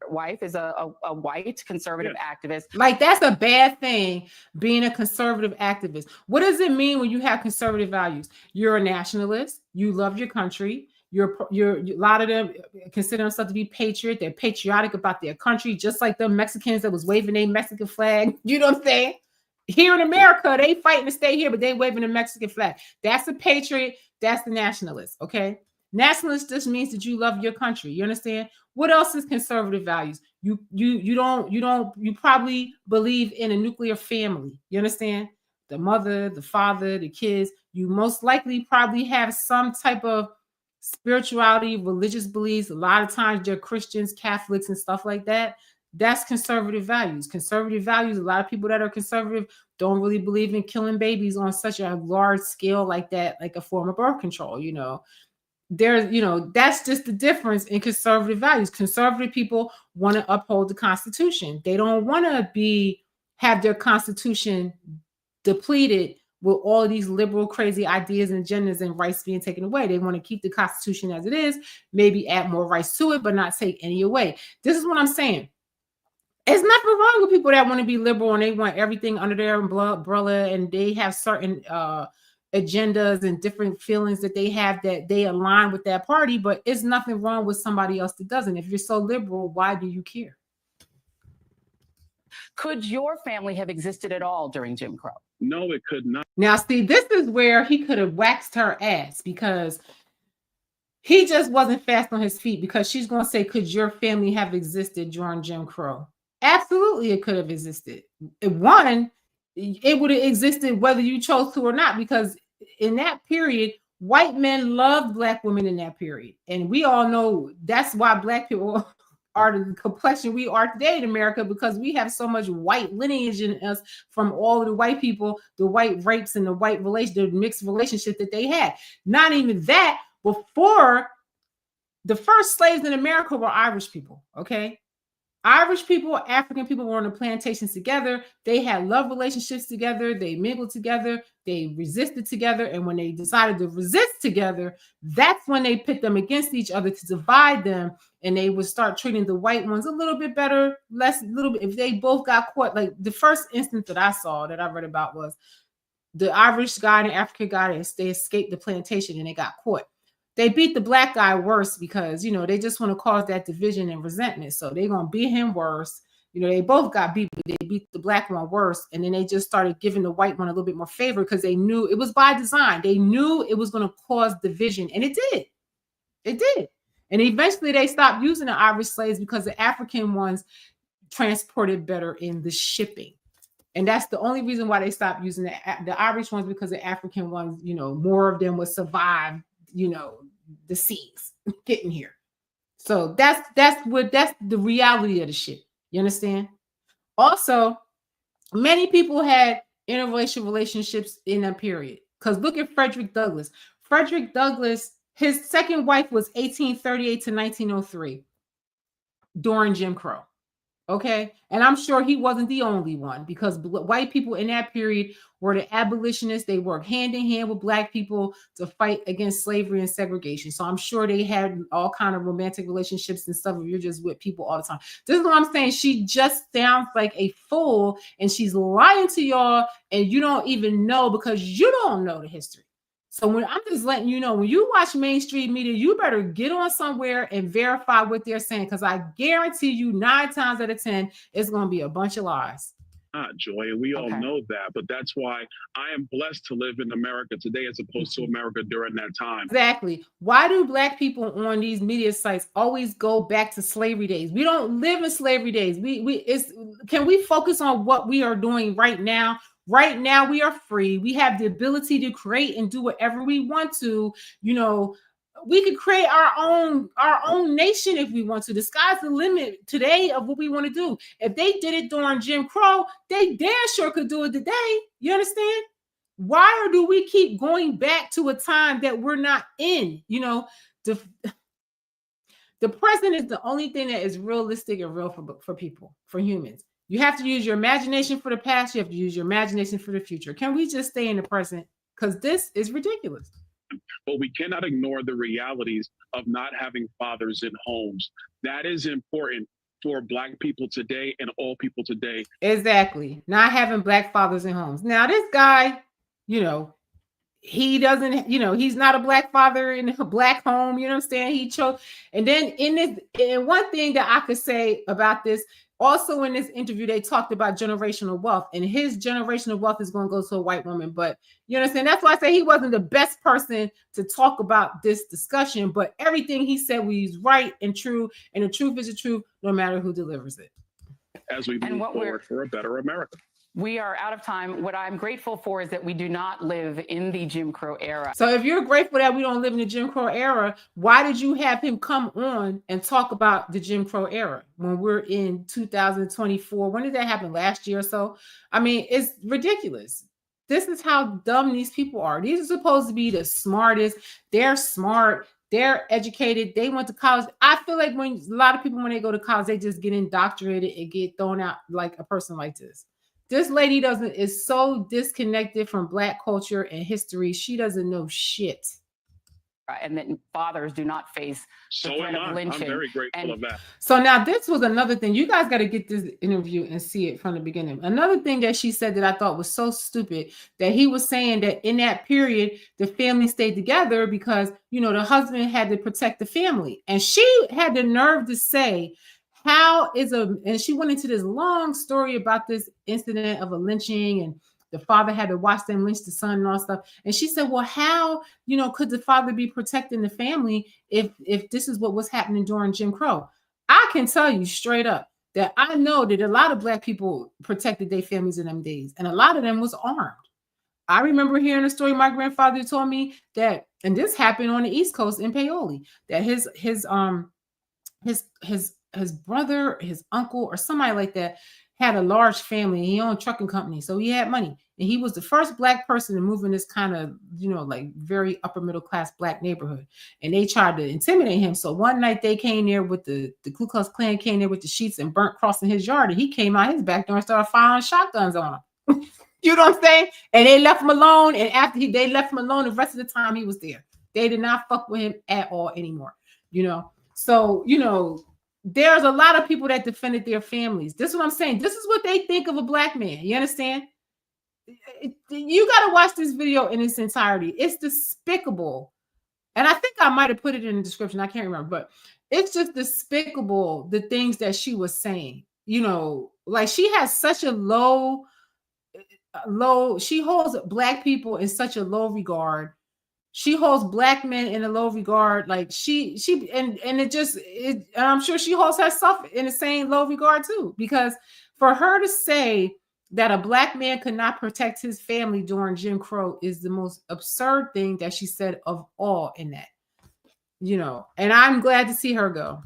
Speaker 10: Wife is a white conservative activist.
Speaker 1: Like, that's a bad thing, being a conservative activist. What does it mean when you have conservative values? You're a nationalist. You love your country. You're a lot of them consider themselves to be patriot. They're patriotic about their country, just like the Mexicans that was waving their Mexican flag. You know what I'm saying? Here in America, they fighting to stay here, but they waving the Mexican flag. That's the patriot. That's the nationalist. Okay. Nationalist just means that you love your country. You understand? What else is conservative values? You probably believe in a nuclear family. You understand? The mother, the father, the kids. You most likely probably have some type of spirituality, religious beliefs. A lot of times they're Christians, Catholics, and stuff like that. That's conservative values. Conservative values, a lot of people that are conservative don't really believe in killing babies on such a large scale like that, like a form of birth control, you know. There's, you know, that's just the difference in conservative values. Conservative people want to uphold the Constitution. They don't want to have their Constitution depleted with all of these liberal, crazy ideas and agendas and rights being taken away. They want to keep the Constitution as it is, maybe add more rights to it, but not take any away. This is what I'm saying. There's nothing wrong with people that want to be liberal and they want everything under their umbrella, and they have certain agendas and different feelings that they have that they align with that party, but it's nothing wrong with somebody else that doesn't. If you're so liberal, why do you care?
Speaker 10: Could your family have existed at all during Jim Crow?
Speaker 11: No, it could not.
Speaker 1: Now, see, this is where he could have waxed her ass, because he just wasn't fast on his feet, because she's going to say, could your family have existed during Jim Crow? Absolutely, it could have existed. One, it would have existed whether you chose to or not, because in that period, white men loved black women in that period. And we all know that's why black people are the complexion we are today in America, because we have so much white lineage in us from all of the white people, the white rapes and the mixed relationship that they had. Not even that, before the first slaves in America were Irish people, okay? Irish people, African people were on the plantations together. They had love relationships together. They mingled together. They resisted together. And when they decided to resist together, that's when they pit them against each other to divide them. And they would start treating the white ones a little bit better, a little bit. If they both got caught, like the first instance that I saw, that I read about, was the Irish guy and the African guy, they escaped the plantation and they got caught. They beat the black guy worse because, you know, they just want to cause that division and resentment. So they're going to beat him worse. You know, they both got beat, but they beat the black one worse. And then they just started giving the white one a little bit more favor because they knew it was by design. They knew it was going to cause division. And it did. It did. And eventually they stopped using the Irish slaves because the African ones transported better in the shipping. And that's the only reason why they stopped using the Irish ones, because the African ones, you know, more of them would survive, you know, the seas getting here. So that's the reality of the shit. You understand? Also, many people had interracial relationships in that period. Because look at Frederick Douglass. Frederick Douglass, his second wife was 1838 to 1903 during Jim Crow. Okay. And I'm sure he wasn't the only one, because white people in that period were the abolitionists. They worked hand in hand with black people to fight against slavery and segregation. So I'm sure they had all kind of romantic relationships and stuff. If you're just with people all the time. This is what I'm saying. She just sounds like a fool, and she's lying to y'all, and you don't even know because you don't know the history. So when I'm just letting you know, when you watch mainstream media, you better get on somewhere and verify what they're saying, because I guarantee you 9 times out of 10, it's going to be a bunch of lies.
Speaker 11: Joy, and we all know that, but that's why I am blessed to live in America today as opposed to America during that time.
Speaker 1: Exactly. Why do black people on these media sites always go back to slavery days? We don't live in slavery days. Can we focus on what we are doing right now? Right now, we are free. We have the ability to create and do whatever we want to. You know, we could create our own nation if we want to. The sky's the limit today of what we want to do. If they did it during Jim Crow, they damn sure could do it today. You understand? Why or do we keep going back to a time that we're not in? You know, the present is the only thing that is realistic and real for people, for humans. You have to use your imagination for the past. You have to use your imagination for the future. Can we just stay in the present? Because this is ridiculous.
Speaker 11: But we cannot ignore the realities of not having fathers in homes. That is important for black people today and all people today.
Speaker 1: Exactly. Not having black fathers in homes. Now, this guy, you know, he doesn't, you know, he's not a black father in a black home. You know what I'm saying? He chose. And then in one thing that I could say about this, also in this interview, they talked about generational wealth, and his generational wealth is going to go to a white woman. But you understand? That's why I say he wasn't the best person to talk about this discussion. But everything he said was right and true. And the truth is the truth, no matter who delivers it.
Speaker 11: As we move forward for a better America.
Speaker 10: We are out of time. What I'm grateful for is that we do not live in the Jim Crow era.
Speaker 1: So if you're grateful that we don't live in the Jim Crow era, why did you have him come on and talk about the Jim Crow era when we're in 2024? When did that happen? Last year or so? I mean, it's ridiculous. This is how dumb these people are. These are supposed to be the smartest. They're smart. They're educated. They went to college. I feel like when a lot of people, when they go to college, they just get indoctrinated and get thrown out like a person like this. This lady is so disconnected from black culture and history. She doesn't know shit.
Speaker 10: And that fathers do not face the threat of lynching.
Speaker 11: I'm very grateful of that.
Speaker 1: So now this was another thing. You guys got to get this interview and see it from the beginning. Another thing that she said that I thought was so stupid, that he was saying that in that period, the family stayed together because, you know, the husband had to protect the family. And she had the nerve to say, and she went into this long story about this incident of a lynching, and the father had to watch them lynch the son and all stuff. And she said, well, how, you know, could the father be protecting the family if this is what was happening during Jim Crow? I can tell you straight up that I know that a lot of black people protected their families in them days, and a lot of them was armed. I remember hearing a story my grandfather told me that, and this happened on the East Coast in Paoli, that his brother, his uncle, or somebody like that had a large family. He owned a trucking company, so he had money. And he was the first black person to move in this kind of, you know, like very upper middle class black neighborhood. And they tried to intimidate him. So one night they came there with the Ku Klux Klan came there with the sheets and burnt crossing his yard. And he came out his back door and started firing shotguns on him. You know what I'm saying? And they left him alone. And after they left him alone, the rest of the time he was there. They did not fuck with him at all anymore. You know? So, you know, there's a lot of people that defended their families. This is what I'm saying. This is what they think of a black man. You understand? You got to watch this video in its entirety. It's despicable. And I think I might have put it in the description. I can't remember, but it's just despicable, the things that she was saying. You know, like she has such a low, she holds black people in such a low regard. She holds black men in a low regard. Like and I'm sure she holds herself in the same low regard too, because for her to say that a black man could not protect his family during Jim Crow is the most absurd thing that she said of all in that, you know, and I'm glad to see her go.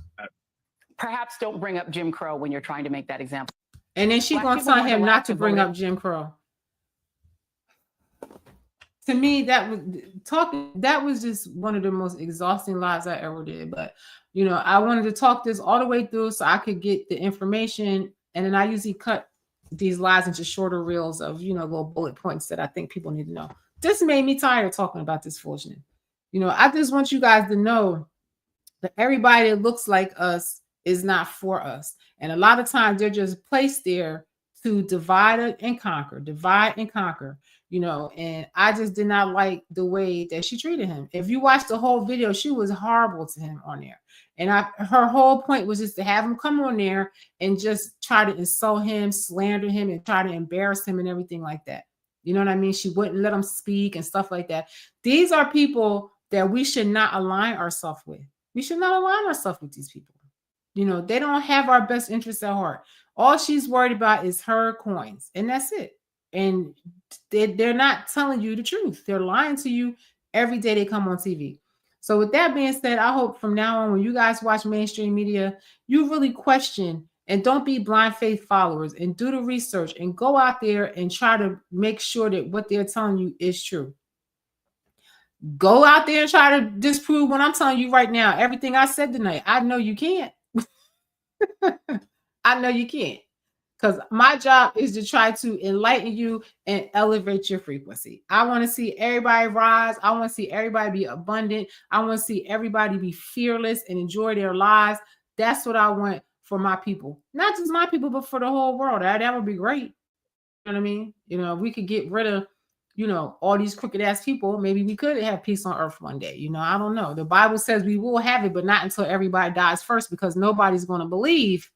Speaker 10: Perhaps don't bring up Jim Crow when you're trying to make that example.
Speaker 1: And then she's going to tell him not to bring up Jim Crow. to me, that was just one of the most exhausting lives I ever did. But you know, I wanted to talk this all the way through so I could get the information, and then I usually cut these lives into shorter reels of, you know, little bullet points that I think people need to know. This made me tired talking about this foolishness. You know, I just want you guys to know that everybody that looks like us is not for us. And a lot of times they're just placed there to divide and conquer, you know, and I just did not like the way that she treated him. If you watch the whole video, she was horrible to him on there. And her whole point was just to have him come on there and just try to insult him, slander him, and try to embarrass him and everything like that. You know what I mean? She wouldn't let him speak and stuff like that. These are people that we should not align ourselves with. We should not align ourselves with these people. You know, they don't have our best interests at heart. All she's worried about is her coins, and that's it. And they're not telling you the truth. They're lying to you every day they come on TV. So with that being said, I hope from now on, when you guys watch mainstream media, you really question and don't be blind faith followers, and do the research and go out there and try to make sure that what they're telling you is true. Go out there and try to disprove what I'm telling you right now. Everything I said tonight, I know you can't. I know you can't. Because my job is to try to enlighten you and elevate your frequency. I want to see everybody rise. I want to see everybody be abundant. I want to see everybody be fearless and enjoy their lives. That's what I want for my people. Not just my people, but for the whole world. That would be great. You know what I mean? You know, we could get rid of, you know, all these crooked ass people. Maybe we could have peace on earth one day. You know, I don't know. The Bible says we will have it, but not until everybody dies first, because nobody's going to believe,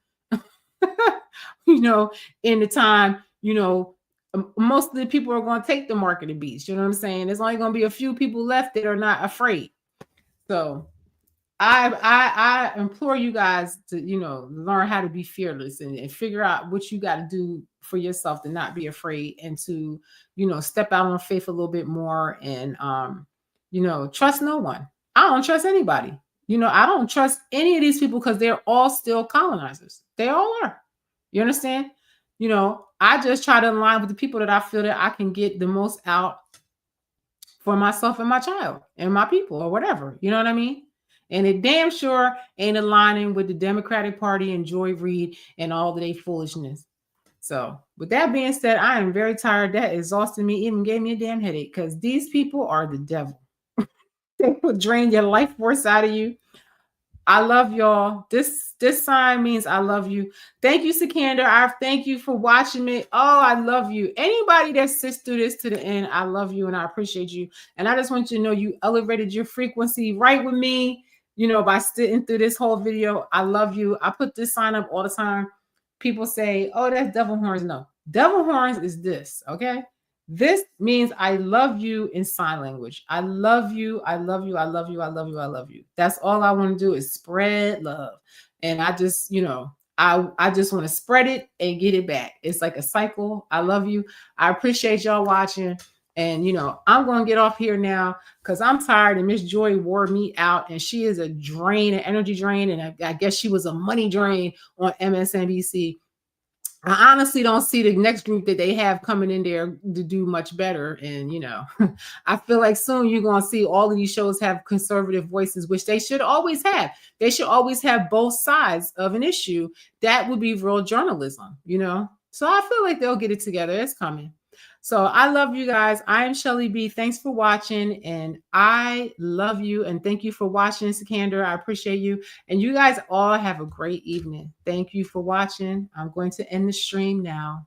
Speaker 1: you know, in the time, you know, most of the people are going to take the mark of the beast. You know what I'm saying? There's only going to be a few people left that are not afraid. So I implore you guys to, you know, learn how to be fearless and figure out what you got to do for yourself to not be afraid, and to, you know, step out on faith a little bit more, and, you know, trust no one. I don't trust anybody. You know, I don't trust any of these people because they're all still colonizers. They all are. You understand? You know, I just try to align with the people that I feel that I can get the most out for myself and my child and my people, or whatever. You know what I mean? And it damn sure ain't aligning with the Democratic Party and Joy Reid and all of their foolishness. So with that being said, I am very tired. That exhausted me, even gave me a damn headache, because these people are the devil. They will drain your life force out of you. I love y'all. This sign means I love you. Thank you, Sikander. I thank you for watching me. Oh, I love you. Anybody that sits through this to the end, I love you and I appreciate you. And I just want you to know you elevated your frequency right with me, you know, by sitting through this whole video. I love you. I put this sign up all the time. People say, oh, that's devil horns. No, devil horns is this, okay? This means I love you in sign language. I love you. I love you. I love you. I love you. I love you. That's all I want to do is spread love. And I just, you know, I just want to spread it and get it back. It's like a cycle. I love you. I appreciate y'all watching. And, you know, I'm going to get off here now because I'm tired, and Miss Joy wore me out, and she is a drain, an energy drain. And I guess she was a money drain on MSNBC. I honestly don't see the next group that they have coming in there to do much better. And, you know, I feel like soon you're going to see all of these shows have conservative voices, which they should always have. They should always have both sides of an issue. That would be real journalism, you know? So I feel like they'll get it together. It's coming. So I love you guys. I am Shelly B. Thanks for watching. And I love you. And thank you for watching, Sikander. I appreciate you. And you guys all have a great evening. Thank you for watching. I'm going to end the stream now.